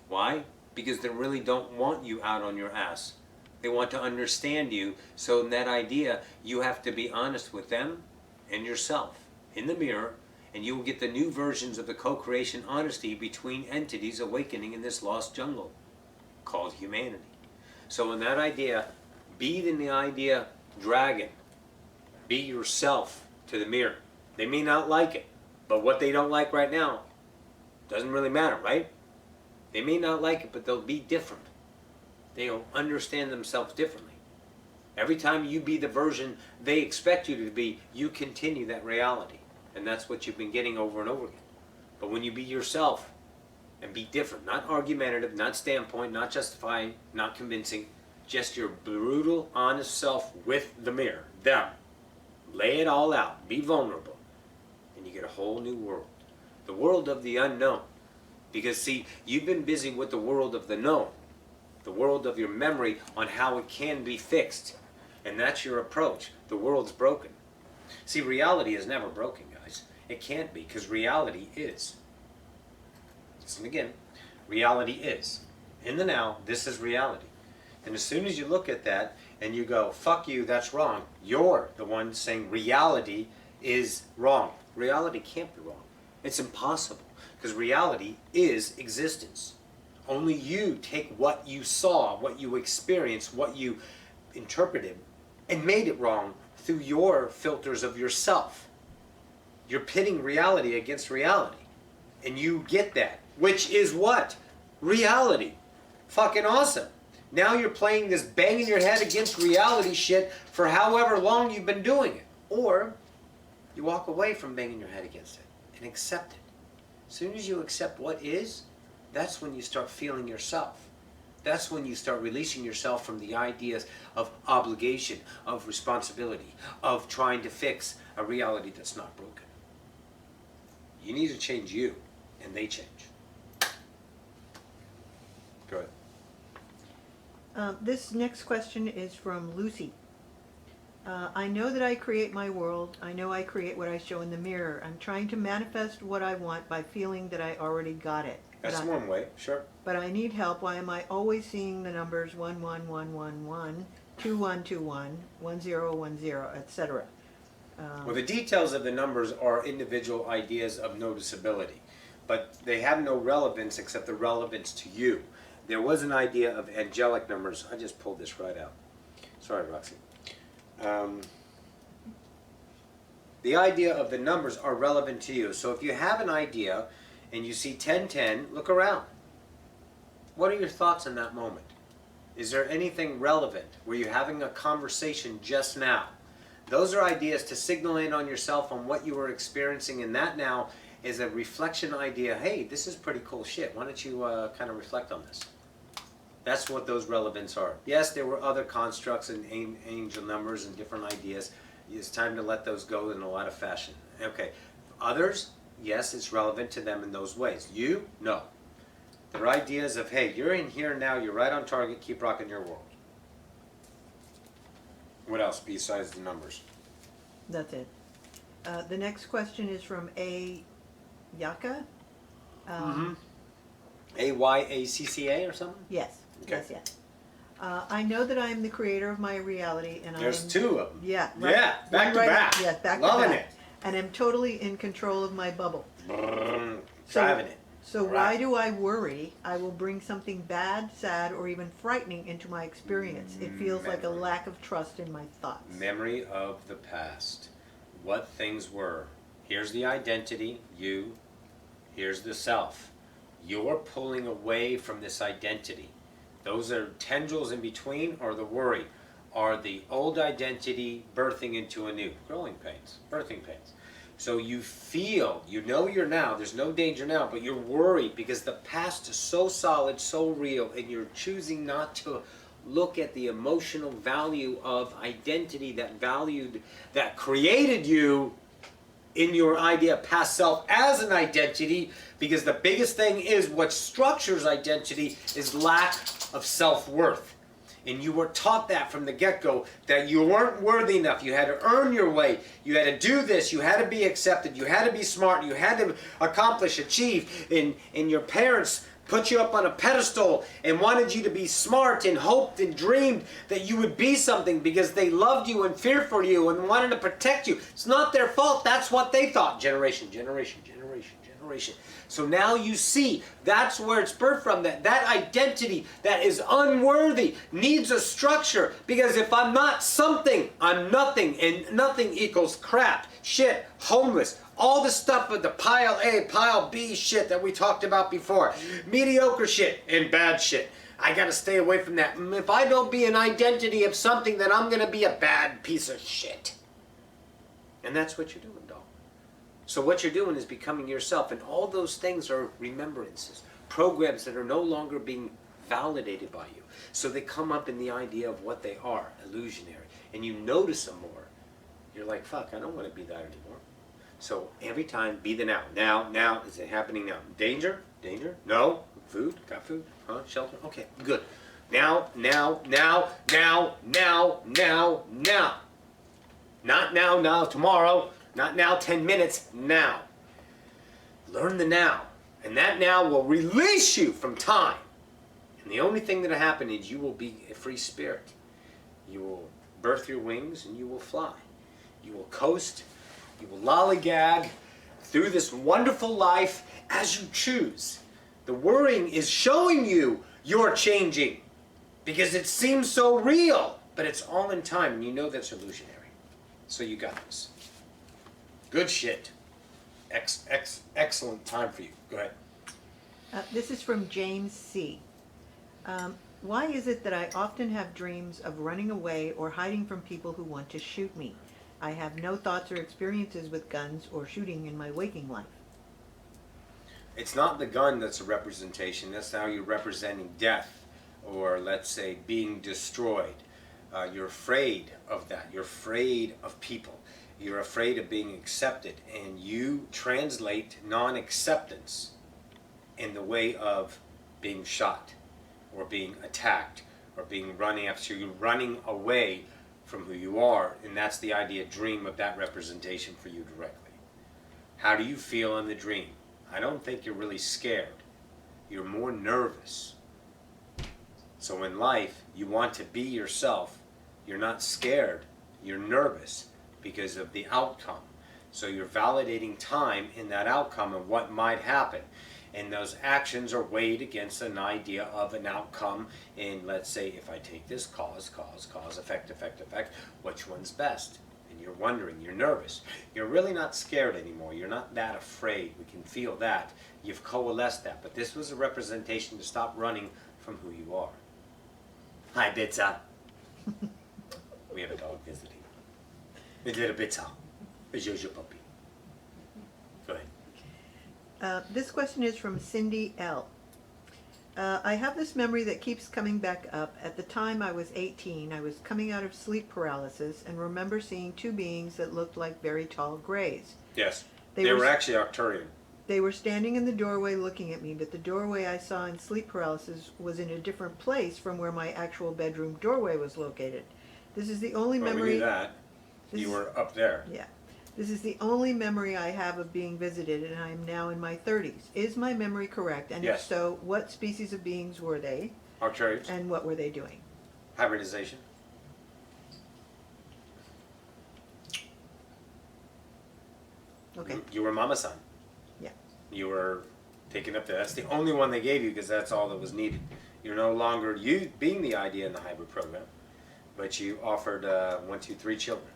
Speaker 1: Why? Because they really don't want you out on your ass. They want to understand you. So in that idea, you have to be honest with them and yourself in the mirror, and you will get the new versions of the co-creation honesty between entities awakening in this lost jungle called humanity. So in that idea, be in the idea dragon. Be yourself to the mirror. They may not like it, but what they don't like right now doesn't really matter, right? They may not like it, but they'll be different. They'll understand themselves differently. Every time you be the version they expect you to be, you continue that reality. And that's what you've been getting over and over again. But when you be yourself and be different, not argumentative, not standpoint, not justifying, not convincing, just your brutal, honest self with the mirror, them. Lay it all out. Be vulnerable. And you get a whole new world. The world of the unknown. Because see, you've been busy with the world of the known. The world of your memory on how it can be fixed. And that's your approach. The world's broken. See, reality is never broken, guys. It can't be, because reality is. Listen again. Reality is. In the now, this is reality. And as soon as you look at that and you go, fuck you, that's wrong, you're the one saying reality is wrong. Reality can't be wrong. It's impossible, because reality is existence. Only you take what you saw, what you experienced, what you interpreted, and made it wrong through your filters of yourself. You're pitting reality against reality. And you get that. Which is what? Reality. Fucking awesome. Now you're playing this banging your head against reality shit for however long you've been doing it. Or you walk away from banging your head against it and accept it. As soon as you accept what is, that's when you start feeling yourself. That's when you start releasing yourself from the ideas of obligation, of responsibility, of trying to fix a reality that's not broken. You need to change you, and they change. Go ahead.
Speaker 2: This next question is from Lucy. I know that I create my world. I know I create what I show in the mirror. I'm trying to manifest what I want by feeling that I already got it.
Speaker 1: That's one way, sure.
Speaker 2: But I need help. Why am I always seeing the numbers 11111, 2121, 1010, etc.?
Speaker 1: Well, the details of the numbers are individual ideas of noticeability, but they have no relevance except the relevance to you. There was an idea of angelic numbers. I just pulled this right out. Sorry, Roxy. The idea of the numbers are relevant to you. So if you have an idea and you see 1010, look around. What are your thoughts in that moment? Is there anything relevant? Were you having a conversation just now? Those are ideas to signal in on yourself on what you were experiencing, and that now is a reflection idea. Hey, this is pretty cool shit. Why don't you kind of reflect on this? That's what those relevance are. Yes, there were other constructs and angel numbers and different ideas. It's time to let those go in a lot of fashion. Okay. Others, yes, it's relevant to them in those ways. You, no. There are ideas of, hey, you're in here now, you're right on target, keep rocking your world. What else besides the numbers?
Speaker 2: That's it. The next question is from A. Yaka.
Speaker 1: AYACCA or something?
Speaker 2: Yes,
Speaker 1: Okay.
Speaker 2: yes, yes. I know that I am the creator of my reality, and
Speaker 1: There's
Speaker 2: I am,
Speaker 1: two of them.
Speaker 2: yeah,
Speaker 1: Yeah, back to back.
Speaker 2: Yes, back
Speaker 1: Loving
Speaker 2: to back. And am totally in control of my bubble.
Speaker 1: Driving it.
Speaker 2: So
Speaker 1: All
Speaker 2: why
Speaker 1: right.
Speaker 2: do I worry I will bring something bad, sad, or even frightening into my experience? It feels like a
Speaker 1: Memory.
Speaker 2: lack of trust in my thoughts.
Speaker 1: Memory of the past. What things were. Here's the identity, you. Here's the self. You're pulling away from this identity. Those are tendrils in between, or the worry, are the old identity birthing into a new. Growing pains, birthing pains. So you feel, you know you're now, there's no danger now, but you're worried because the past is so solid, so real, and you're choosing not to look at the emotional value of identity that created you in your idea of past self as an identity, because the biggest thing is what structures identity is lack of self-worth. And you were taught that from the get-go, that you weren't worthy enough. You had to earn your way. You had to do this. You had to be accepted. You had to be smart. You had to accomplish, achieve. And your parents put you up on a pedestal and wanted you to be smart and hoped and dreamed that you would be something because they loved you and feared for you and wanted to protect you. It's not their fault. That's what they thought. Generation, generation, generation, generation. So now you see, that's where it's birthed from, that identity that is unworthy needs a structure, because if I'm not something, I'm nothing, and nothing equals crap, shit, homeless, all the stuff of the pile A, pile B shit that we talked about before, mediocre shit and bad shit. I gotta stay away from that. If I don't be an identity of something, then I'm gonna be a bad piece of shit. And that's what you're doing, dog. So what you're doing is becoming yourself, and all those things are remembrances, programs that are no longer being validated by you. So they come up in the idea of what they are, illusionary, and you notice them more. You're like, fuck, I don't want to be that anymore. So every time, be the now. Now, is it happening now? Danger? Danger? No? Food? Got food? Huh? Shelter? Okay, good. Now. Not now, tomorrow. Not now, 10 minutes, now. Learn the now. And that now will release you from time. And the only thing that'll happen is you will be a free spirit. You will birth your wings and you will fly. You will coast, you will lollygag through this wonderful life as you choose. The worrying is showing you you're changing because it seems so real, but it's all in time and you know that's illusionary. So you got this. Good shit. Excellent time for you. Go ahead.
Speaker 2: This is from James C. Why is it that I often have dreams of running away or hiding from people who want to shoot me? I have no thoughts or experiences with guns or shooting in my waking life.
Speaker 1: It's not the gun that's a representation. That's how you're representing death, or let's say being destroyed. You're afraid of that. You're afraid of people. You're afraid of being accepted, and you translate non-acceptance in the way of being shot or being attacked or being running after you. You're running away from who you are, and that's the idea, dream of that representation for you directly. How do you feel in the dream? I don't think you're really scared. You're more nervous. So in life, you want to be yourself. You're not scared. You're nervous because of the outcome. So you're validating time in that outcome of what might happen. And those actions are weighed against an idea of an outcome. And let's say if I take this cause, effect, which one's best? And you're wondering, you're nervous. You're really not scared anymore. You're not that afraid. We can feel that. You've coalesced that. But this was a representation to stop running from who you are. Hi, Bitsa. We have a dog visiting. It's little Bitsa. It's Jojo puppy. Go ahead.
Speaker 2: This question is from Cindy L. I have this memory that keeps coming back up. At the time I was 18, I was coming out of sleep paralysis and remember seeing two beings that looked like very tall grays.
Speaker 1: Yes. They were actually Arcturian.
Speaker 2: They were standing in the doorway looking at me, but the doorway I saw in sleep paralysis was in a different place from where my actual bedroom doorway was located. This is the only
Speaker 1: Well,
Speaker 2: memory...
Speaker 1: we knew that. You were up there.
Speaker 2: Yeah. This is the only memory I have of being visited, and I am now in my 30s. Is my memory correct? And
Speaker 1: Yes.
Speaker 2: if so, what species of beings were they?
Speaker 1: Arcturians.
Speaker 2: And what were they doing?
Speaker 1: Hybridization.
Speaker 2: Okay.
Speaker 1: You were Mama San.
Speaker 2: Yeah.
Speaker 1: You were taken up there. That's the only one they gave you because that's all that was needed. You're no longer you being the idea in the hybrid program, but you offered 1, 2, 3 children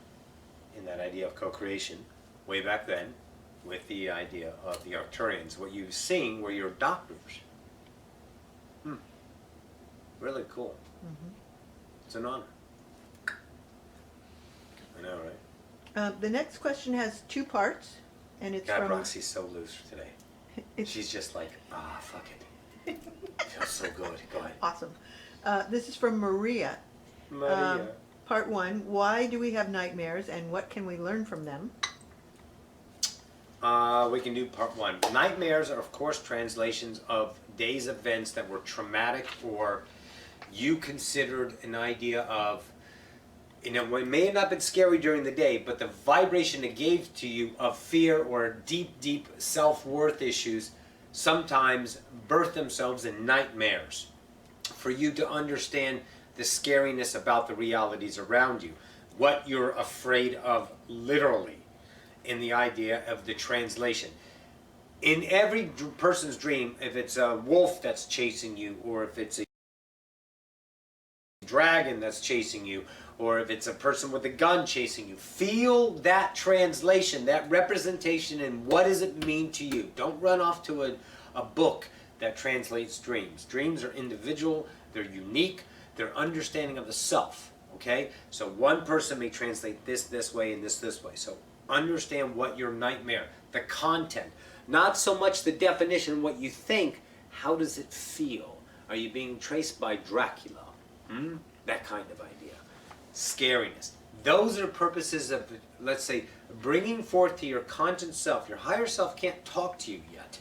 Speaker 1: in that idea of co-creation way back then with the idea of the Arcturians. What you've seen were your doctors. Really cool.
Speaker 2: Mm-hmm.
Speaker 1: It's an honor. I know, right?
Speaker 2: The next question has 2 parts, and it's
Speaker 1: God,
Speaker 2: from.
Speaker 1: Roxy's so loose today.
Speaker 2: It's
Speaker 1: She's just like, fuck it. Feels so good. Go ahead.
Speaker 2: awesome. This is from Maria.
Speaker 1: Maria.
Speaker 2: Part 1. Why do we have nightmares, and what can we learn from them?
Speaker 1: We can do part 1. Nightmares are, of course, translations of days' events that were traumatic or you considered an idea of, it may have not been scary during the day, but the vibration it gave to you of fear or deep, deep self-worth issues sometimes birth themselves in nightmares for you to understand the scariness about the realities around you, what you're afraid of literally in the idea of the translation. In every person's dream, if it's a wolf that's chasing you, or if it's a dragon that's chasing you, or if it's a person with a gun chasing you, feel that translation, that representation, and what does it mean to you. Don't run off to a book that translates dreams. Dreams are individual, they're unique, they're understanding of the self, okay? So one person may translate this way and this way. So understand what your nightmare, the content, not so much the definition, what you think, how does it feel? Are you being traced by Dracula? That kind of idea. Scariness. Those are purposes of, let's say, bringing forth to your conscious self. Your higher self can't talk to you yet.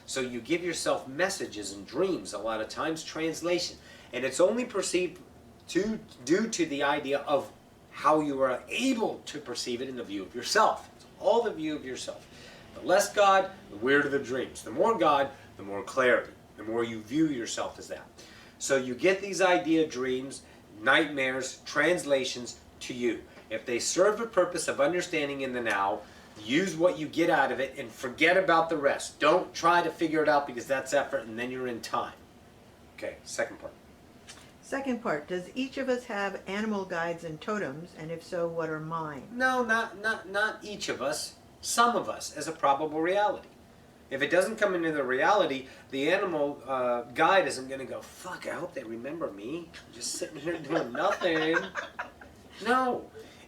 Speaker 1: So you give yourself messages and dreams, a lot of times translation. And it's only perceived due to the idea of how you are able to perceive it in the view of yourself. It's all the view of yourself. The less God, the weirder the dreams. The more God, the more clarity. The more you view yourself as that. So you get these idea dreams, nightmares, translations to you. If they serve a purpose of understanding in the now, use what you get out of it and forget about the rest. Don't try to figure it out because that's effort and then you're in time. Okay, second part.
Speaker 2: Second part. Does each of us have animal guides and totems, and if so, what are mine?
Speaker 1: No, not each of us. Some of us as a probable reality. If it doesn't come into the reality, the animal guide isn't going to go, fuck, I hope they remember me. I'm just sitting here doing nothing. No.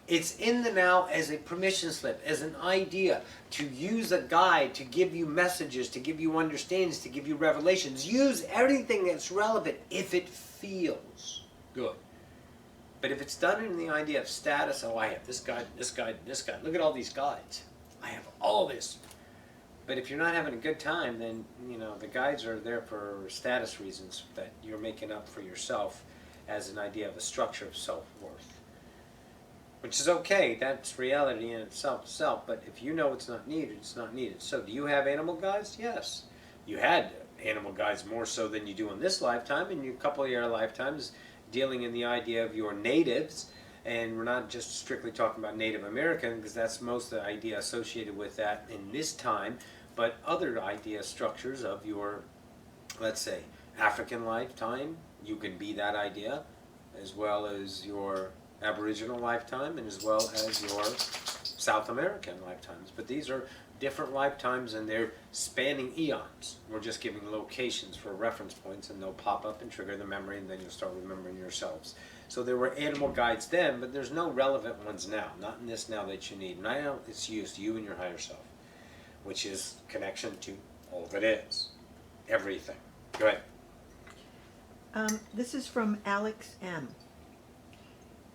Speaker 1: It's in the now as a permission slip, as an idea, to use a guide, to give you messages, to give you understandings, to give you revelations. Use everything that's relevant if it feels good. But if it's done in the idea of status, I have this guide, this guide, this guide. Look at all these guides. I have all this. But if you're not having a good time, then, the guides are there for status reasons that you're making up for yourself as an idea of a structure of self-worth. Which is okay, that's reality in itself, but if you know it's not needed, it's not needed. So do you have animal guides? Yes. You had animal guides more so than you do in this lifetime, and a couple of your lifetimes dealing in the idea of your natives. And we're not just strictly talking about Native American, because that's most of the idea associated with that in this time, but other idea structures of your, let's say, African lifetime, you can be that idea, as well as your Aboriginal lifetime, and as well as your South American lifetimes. But these are different lifetimes, and they're spanning eons. We're just giving locations for reference points, and they'll pop up and trigger the memory, and then you'll start remembering yourselves. So there were animal guides then, but there's no relevant ones now. Not in this now that you need. Now it's used you and your higher self, which is connection to all that is. Everything. Go ahead.
Speaker 2: This is from Alex M.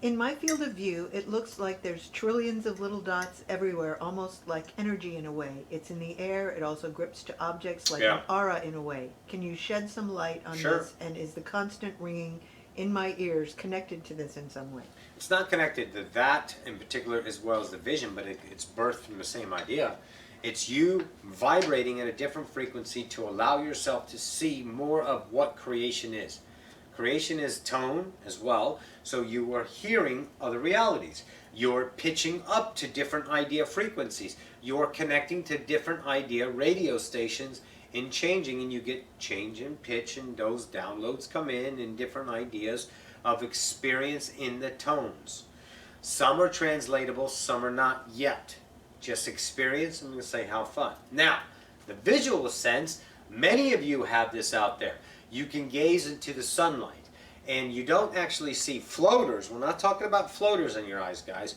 Speaker 2: In my field of view, it looks like there's trillions of little dots everywhere, almost like energy in a way. It's in the air. It also grips to objects like an aura in a way. Can you shed some light on
Speaker 1: Sure.
Speaker 2: this? And is the constant ringing in my ears connected to this in some way?
Speaker 1: It's not connected to that in particular as well as the vision, but it's birthed from the same idea. It's you vibrating at a different frequency to allow yourself to see more of what creation is. Creation is tone as well, so you are hearing other realities. You're pitching up to different idea frequencies. You're connecting to different idea radio stations and changing, and you get change in pitch, and those downloads come in and different ideas of experience in the tones. Some are translatable, some are not yet. Just experience, I'm going to say how fun. Now, the visual sense, many of you have this out there. You can gaze into the sunlight, and you don't actually see floaters. We're not talking about floaters in your eyes, guys.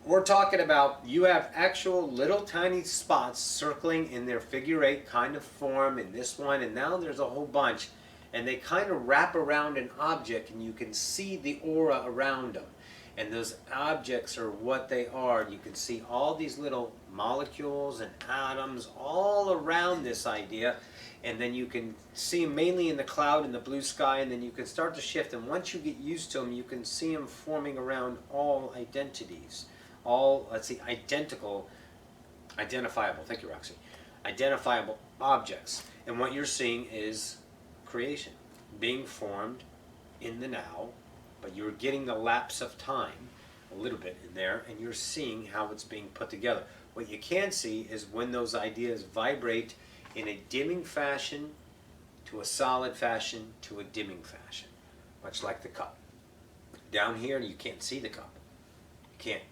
Speaker 1: We're talking about you have actual little tiny spots circling in their figure eight kind of form in this one, and now there's a whole bunch, and they kind of wrap around an object, and you can see the aura around them. And those objects are what they are. You can see all these little molecules and atoms all around this idea, and then you can see them mainly in the cloud in the blue sky, and then you can start to shift them. Once you get used to them, you can see them forming around all identities. All, let's see, identifiable, thank you, Roxy, identifiable objects. And what you're seeing is creation being formed in the now, but you're getting the lapse of time a little bit in there, and you're seeing how it's being put together. What you can see is when those ideas vibrate in a dimming fashion to a solid fashion to a dimming fashion, much like the cup. Down here, you can't see the cup. You can't.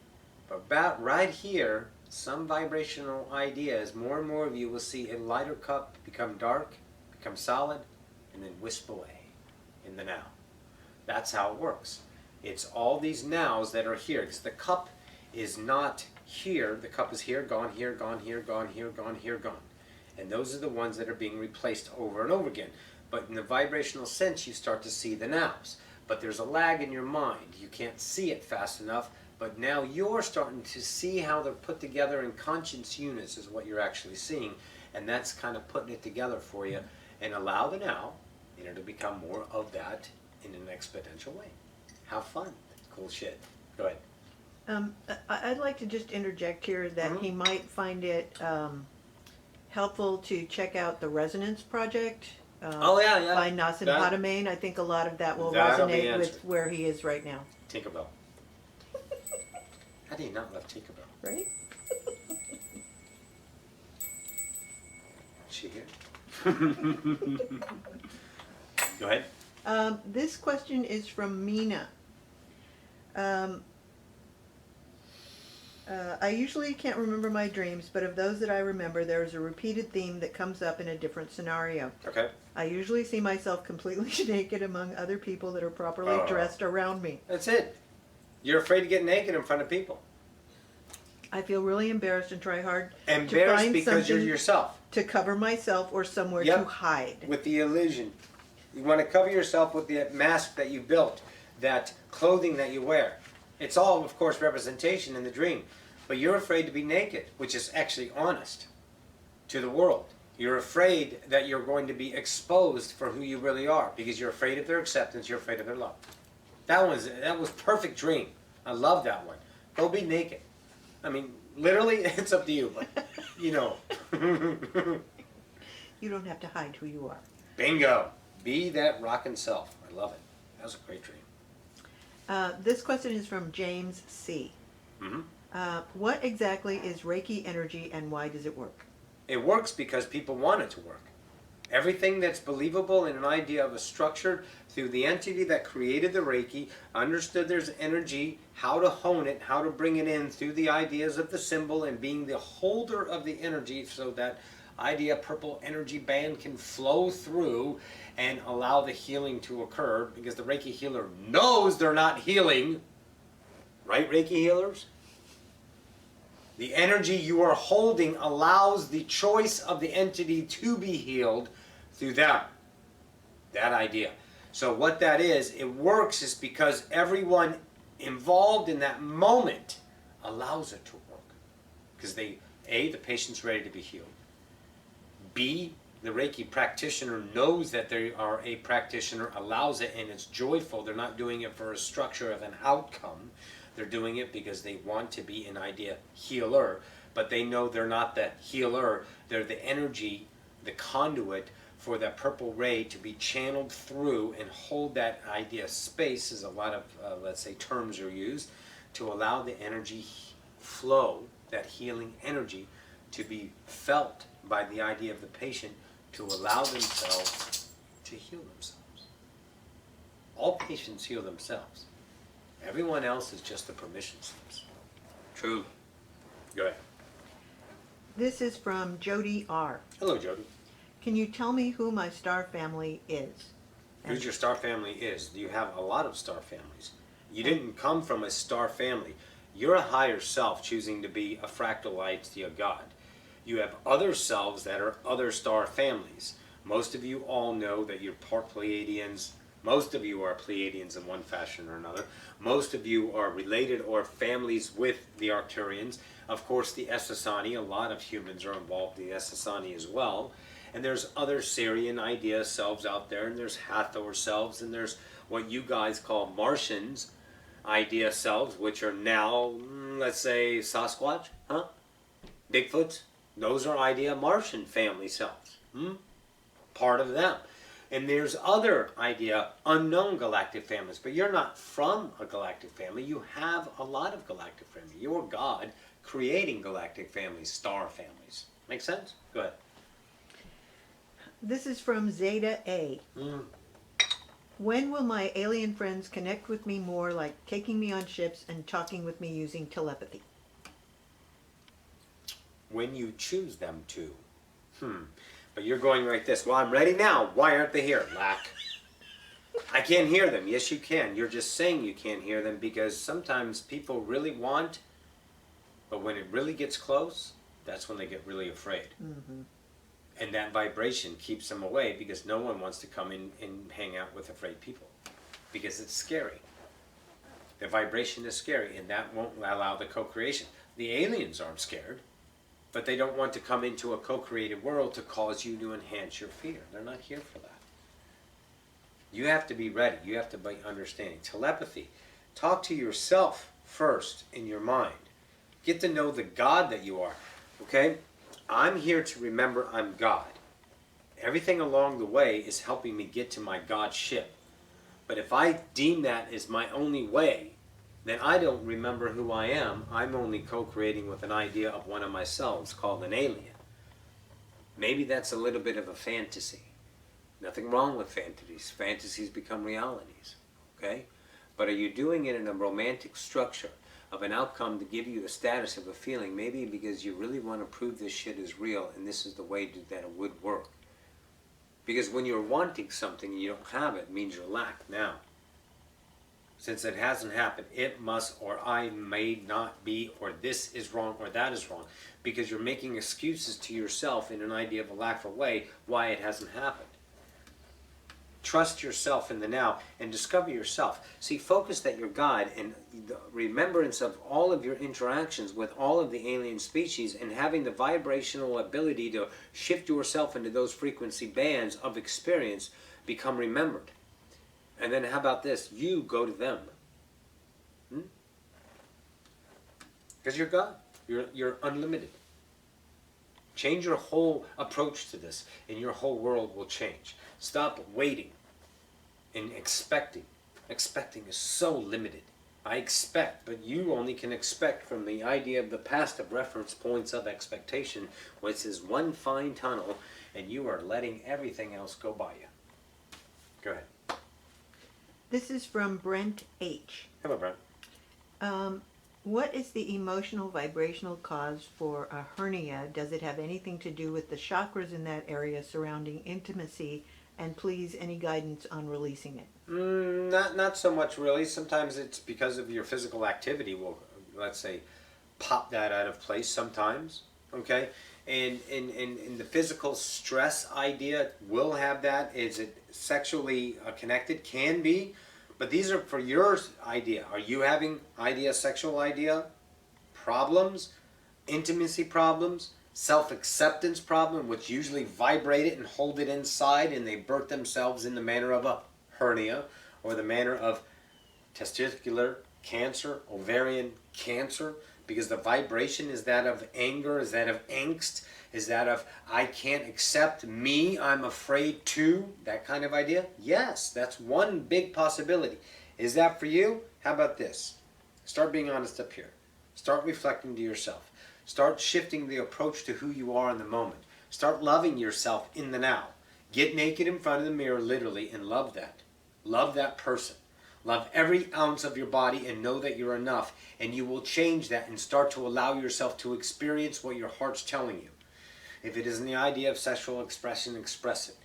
Speaker 1: But about right here, some vibrational ideas, more and more of you will see a lighter cup become dark, become solid, and then wisp away in the now. That's how it works. It's all these nows that are here, because the cup is not here. The cup is here, gone here, gone here, gone here, gone here, gone. And those are the ones that are being replaced over and over again. But in the vibrational sense, you start to see the nows. But there's a lag in your mind. You can't see it fast enough. But now you're starting to see how they're put together in conscious units is what you're actually seeing. And that's kind of putting it together for you. And allow the now, to become more of that in an exponential way. Have fun. Cool shit. Go ahead.
Speaker 2: I'd like to just interject here that he might find it helpful to check out the Resonance Project by Nassim Haramein. I think a lot of that will resonate with where he is right now.
Speaker 1: Tinkerbell. How do you not love Tinkerbell?
Speaker 2: Right?
Speaker 1: Is she here? Go ahead.
Speaker 2: This question is from Mina. I usually can't remember my dreams, but of those that I remember, there is a repeated theme that comes up in a different scenario.
Speaker 1: Okay.
Speaker 2: I usually see myself completely naked among other people that are properly dressed around me.
Speaker 1: That's it. You're afraid to get naked in front of people.
Speaker 2: I feel really embarrassed and try hard
Speaker 1: to find because you're yourself.
Speaker 2: To cover myself or somewhere to hide.
Speaker 1: With the illusion. You want to cover yourself with the mask that you built, that clothing that you wear. It's all, of course, representation in the dream. But you're afraid to be naked, which is actually honest to the world. You're afraid that you're going to be exposed for who you really are because you're afraid of their acceptance, you're afraid of their love. That was perfect dream. I love that one. Go be naked. I mean, literally, it's up to you, but you know.
Speaker 2: You don't have to hide who you are.
Speaker 1: Bingo. Be that rockin' self. I love it. That was a great dream.
Speaker 2: This question is from James C. What exactly is Reiki energy and why does it work?
Speaker 1: It works because people want it to work. Everything that's believable in an idea of a structure through the entity that created the Reiki, understood there's energy, how to hone it, how to bring it in through the ideas of the symbol and being the holder of the energy so that idea purple energy band can flow through and allow the healing to occur because the Reiki healer knows they're not healing. Right, Reiki healers? The energy you are holding allows the choice of the entity to be healed through them. That idea. So what that is, it works is because everyone involved in that moment allows it to work. Because A, the patient's ready to be healed. B, The Reiki practitioner knows that they are a practitioner, allows it, and it's joyful. They're not doing it for a structure of an outcome. They're doing it because they want to be an idea healer, but they know they're not the healer. They're the energy, the conduit for that purple ray to be channeled through and hold that idea space, as a lot of, let's say, terms are used, to allow the energy flow, that healing energy, to be felt by the idea of the patient, to allow themselves to heal themselves. All patients heal themselves. Everyone else is just the permission slips. True. Go ahead.
Speaker 2: This is from Jody R.
Speaker 1: Hello, Jody.
Speaker 2: Can you tell me who my star family is?
Speaker 1: Who's your star family is? You have a lot of star families. You didn't come from a star family. You're a higher self choosing to be a fractal idea God. You have other selves that are other star families. Most of you all know that you're part Pleiadians. Most of you are Pleiadians in one fashion or another. Most of you are related or families with the Arcturians. Of course, the Essassani, a lot of humans are involved in the Essassani as well. And there's other Syrian idea selves out there, and there's Hathor selves, and there's what you guys call Martians idea selves, which are now, let's say, Sasquatch, huh? Bigfoots. Those are idea Martian family selves. Part of them. And there's other idea unknown galactic families, but you're not from a galactic family. You have a lot of galactic families. You're God creating galactic families, star families. Make sense? Go ahead.
Speaker 2: This is from Zeta A. When will my alien friends connect with me more, like taking me on ships and talking with me using telepathy?
Speaker 1: When you choose them to. But you're going like this. Well, I'm ready now. Why aren't they here? Lack. I can't hear them. Yes, you can. You're just saying you can't hear them because sometimes people really want, but when it really gets close, that's when they get really afraid. And that vibration keeps them away because no one wants to come in and hang out with afraid people because it's scary. The vibration is scary, and that won't allow the co-creation. The aliens aren't scared, but they don't want to come into a co-created world to cause you to enhance your fear. They're not here for that. You have to be ready. You have to be understanding. Telepathy. Talk to yourself first in your mind. Get to know the God that you are. Okay? I'm here to remember I'm God. Everything along the way is helping me get to my God ship. But if I deem that as my only way, then I don't remember who I am. I'm only co-creating with an idea of one of my selves called an alien. Maybe that's a little bit of a fantasy. Nothing wrong with fantasies. Fantasies become realities. Okay? But are you doing it in a romantic structure of an outcome to give you the status of a feeling? Maybe because you really want to prove this shit is real and this is the way that it would work. Because when you're wanting something and you don't have it, it means you're lack now. Since it hasn't happened, it must, or I may not be, or this is wrong, or that is wrong. Because you're making excuses to yourself in an idea of a lackful way why it hasn't happened. Trust yourself in the now and discover yourself. See, focus that you're God and the remembrance of all of your interactions with all of the alien species and having the vibrational ability to shift yourself into those frequency bands of experience become remembered. And then how about this? You go to them. Because you're God. You're unlimited. Change your whole approach to this and your whole world will change. Stop waiting and expecting. Expecting is so limited. I expect, but you only can expect from the idea of the past of reference points of expectation, which is one fine tunnel, and you are letting everything else go by you. Go ahead.
Speaker 2: This is from Brent H.
Speaker 1: Hello, Brent.
Speaker 2: What is the emotional vibrational cause for a hernia? Does it have anything to do with the chakras in that area surrounding intimacy? And please, any guidance on releasing it?
Speaker 1: Not so much really. Sometimes it's because of your physical activity will, let's say, pop that out of place sometimes. Okay? And the physical stress idea will have that. Is it sexually connected? Can be. But these are for your idea. Are you having sexual idea problems, intimacy problems, self-acceptance problem, which usually vibrate it and hold it inside, and they birth themselves in the manner of a hernia or the manner of testicular cancer, ovarian cancer, because the vibration is that of anger, is that of angst, is that of I can't accept me, I'm afraid to, that kind of idea. Yes, that's one big possibility. Is that for you? How about this? Start being honest up here. Start reflecting to yourself. Start shifting the approach to who you are in the moment. Start loving yourself in the now. Get naked in front of the mirror, literally, and love that. Love that person. Love every ounce of your body and know that you're enough, and you will change that and start to allow yourself to experience what your heart's telling you. If it isn't the idea of sexual expression, express it.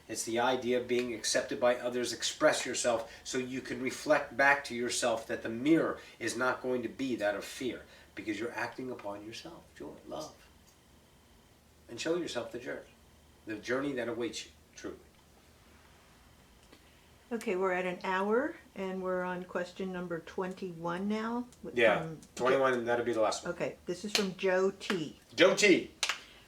Speaker 1: It's the idea of being accepted by others. Express yourself so you can reflect back to yourself that the mirror is not going to be that of fear, because you're acting upon yourself, joy, love. And show yourself the journey that awaits you, truly.
Speaker 2: Okay, we're at an hour, and we're on question number 21 now.
Speaker 1: Yeah, 21, and that'll be the last one.
Speaker 2: Okay, this is from Joe T.
Speaker 1: Joe T.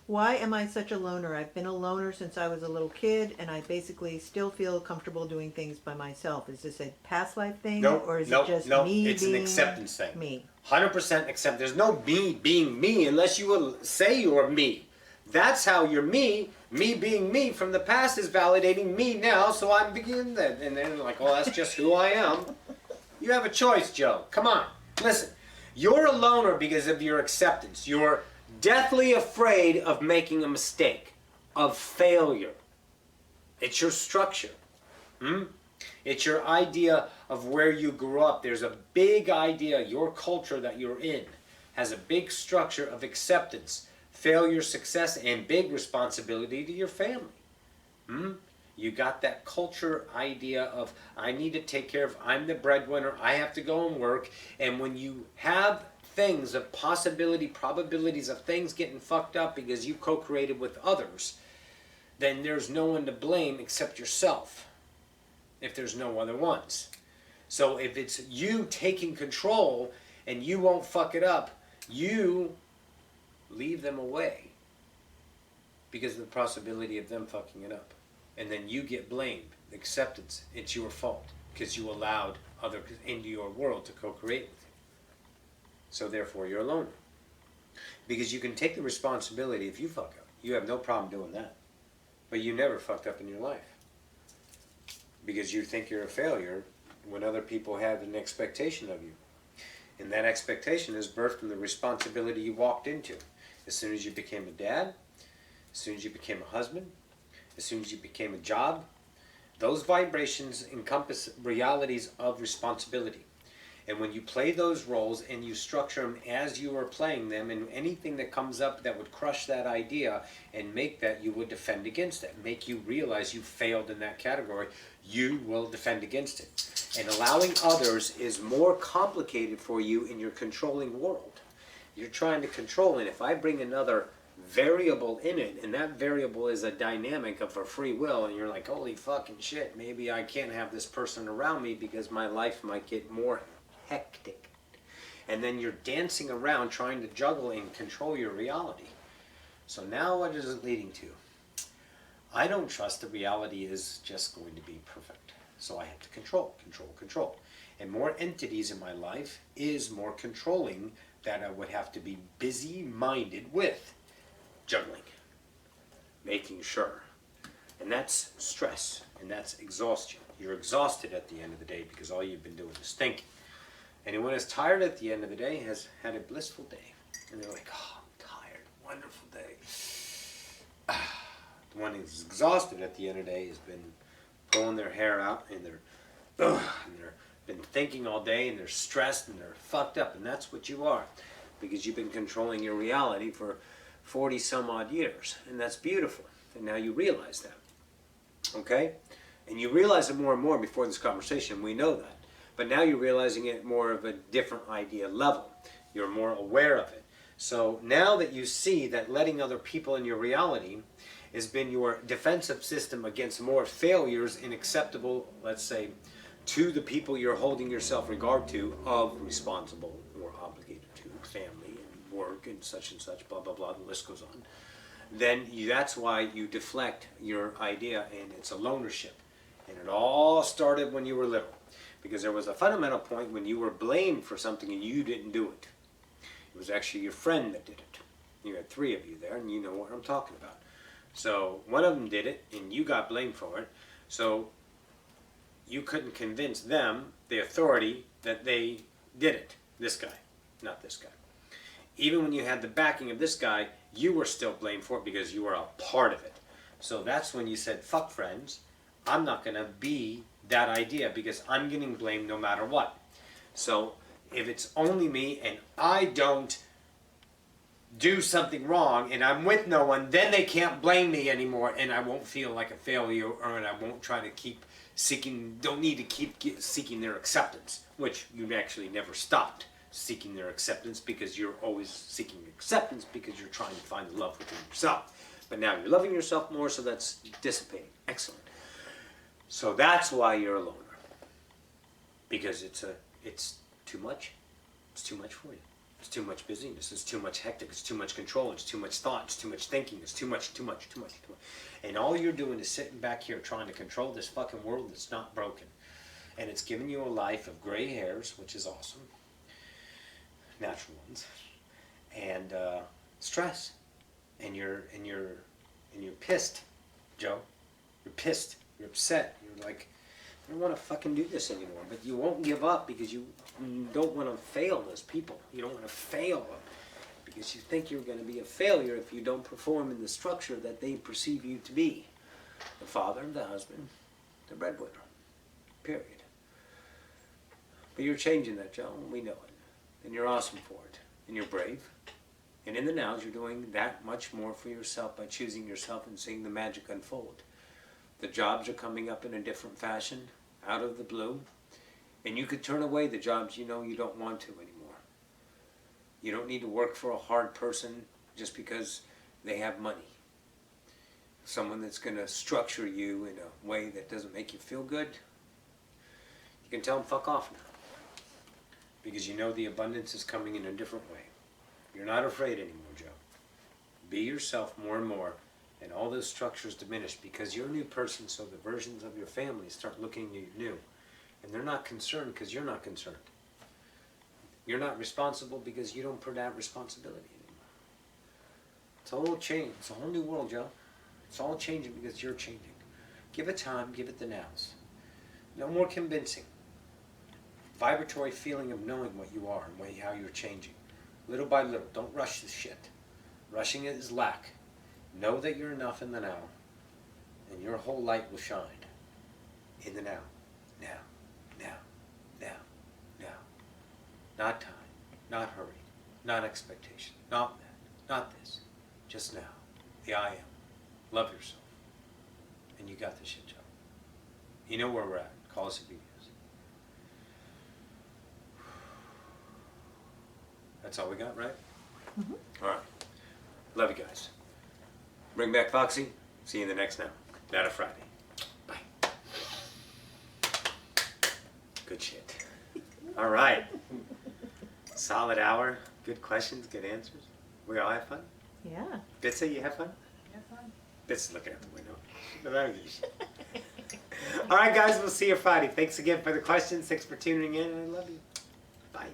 Speaker 2: Why am I such a loner? I've been a loner since I was a little kid, and I basically still feel comfortable doing things by myself. Is this a past life thing, or is it just me
Speaker 1: it's
Speaker 2: being
Speaker 1: an acceptance thing.
Speaker 2: Me?
Speaker 1: 100% accept. There's no me being me unless you will say you're me. That's how you're me. Me being me from the past is validating me now, so I'm beginning that. And then like, oh, that's just who I am. You have a choice, Joe. Come on. Listen. You're a loner because of your acceptance. You're deathly afraid of making a mistake, of failure. It's your structure. It's your idea of where you grew up. There's a big idea, your culture that you're in has a big structure of acceptance, failure, success, and big responsibility to your family. You got that culture idea of I need to take care of, I'm the breadwinner, I have to go and work. And when you have things of possibility, probabilities of things getting fucked up because you co-created with others, then there's no one to blame except yourself, if there's no other ones. So if it's you taking control and you won't fuck it up, you leave them away because of the possibility of them fucking it up. And then you get blamed. Acceptance, it's your fault because you allowed others into your world to co-create with you. So therefore you're alone. Because you can take the responsibility if you fuck up. You have no problem doing that. But you never fucked up in your life. Because you think you're a failure when other people have an expectation of you. And that expectation is birthed from the responsibility you walked into. As soon as you became a dad, as soon as you became a husband, as soon as you became a job, those vibrations encompass realities of responsibility. And when you play those roles and you structure them as you are playing them, and anything that comes up that would crush that idea and make that, you would defend against it. Make you realize you failed in that category, you will defend against it. And allowing others is more complicated for you in your controlling world. You're trying to control, and if I bring another variable in it, and that variable is a dynamic of a free will, and you're like, holy fucking shit, maybe I can't have this person around me because my life might get more hectic. And then you're dancing around trying to juggle and control your reality. So now what is it leading to? I don't trust the reality is just going to be perfect. So I have to control. And more entities in my life is more controlling that I would have to be busy-minded with. Juggling. Making sure. And that's stress. And that's exhaustion. You're exhausted at the end of the day because all you've been doing is thinking. Anyone who's tired at the end of the day has had a blissful day. And they're like, oh, I'm tired. Wonderful day. The one who's exhausted at the end of the day has been pulling their hair out and they're been thinking all day and they're stressed and they're fucked up. And that's what you are. Because you've been controlling your reality for 40 some odd years. And that's beautiful. And now you realize that. Okay? And you realize it more and more before this conversation. We know that. But now you're realizing it more of a different idea level. You're more aware of it. So now that you see that letting other people in your reality has been your defensive system against more failures inacceptable, let's say, to the people you're holding yourself regard to of responsible or obligated to, family and work and such, blah, blah, blah, the list goes on. Then that's why you deflect your idea, and it's a lonership. And it all started when you were little. Because there was a fundamental point when you were blamed for something and you didn't do it. It was actually your friend that did it. You had 3 of you there, and you know what I'm talking about. So one of them did it, and you got blamed for it. So you couldn't convince them, the authority, that they did it. This guy, not this guy. Even when you had the backing of this guy, you were still blamed for it because you were a part of it. So that's when you said, fuck friends, I'm not going to be that idea because I'm getting blamed no matter what. So if it's only me and I don't do something wrong and I'm with no one, then they can't blame me anymore, and I won't feel like a failure, or I won't try to keep seeking, don't need to keep seeking their acceptance, which you actually never stopped seeking their acceptance, because you're always seeking acceptance because you're trying to find the love within yourself. But now you're loving yourself more, so that's dissipating. Excellent. So that's why you're a loner. Because it's too much. It's too much for you. It's too much busyness. It's too much hectic. It's too much control. It's too much thought. It's too much thinking. It's too much. And all you're doing is sitting back here trying to control this fucking world that's not broken. And it's giving you a life of gray hairs, which is awesome. Natural ones. And stress. And you're pissed, Joe. You're pissed. You're upset. You're like, I don't want to fucking do this anymore. But you won't give up because you don't want to fail as people. You don't want to fail because you think you're going to be a failure if you don't perform in the structure that they perceive you to be. The father, the husband, the breadwinner. Period. But you're changing that, Joe, and we know it. And you're awesome for it. And you're brave. And in the nows, you're doing that much more for yourself by choosing yourself and seeing the magic unfold. The jobs are coming up in a different fashion, out of the blue. And you could turn away the jobs you know you don't want to anymore. You don't need to work for a hard person just because they have money. Someone that's going to structure you in a way that doesn't make you feel good. You can tell them, fuck off now. Because you know the abundance is coming in a different way. You're not afraid anymore, Joe. Be yourself more and more. And all those structures diminish because you're a new person, so the versions of your family start looking at you new. And they're not concerned because you're not concerned. You're not responsible because you don't put that responsibility anymore. It's a whole change. It's a whole new world, Joe. It's all changing because you're changing. Give it time, give it the nows. No more convincing. Vibratory feeling of knowing what you are and how you're changing. Little by little. Don't rush this shit. Rushing it is lack. Know that you're enough in the now, and your whole light will shine in the now, now, now, now, now. Not time, not hurry, not expectation, not that, not this, just now. The I am. Love yourself. And you got this shit, Joe. You know where we're at. Call us Ocyphius. That's all we got, right? Mm-hmm. All right. Love you guys. Bring back Foxy. See you in the next Now. Not a Friday. Bye. Good shit. All right. Solid hour. Good questions, good answers. We all have fun?
Speaker 2: Yeah.
Speaker 1: Bitsa, you have fun?
Speaker 4: Have fun.
Speaker 1: Bitsa's looking out the window. But I don't give a shit. All right, guys. We'll see you Friday. Thanks again for the questions. Thanks for tuning in. I love you. Bye.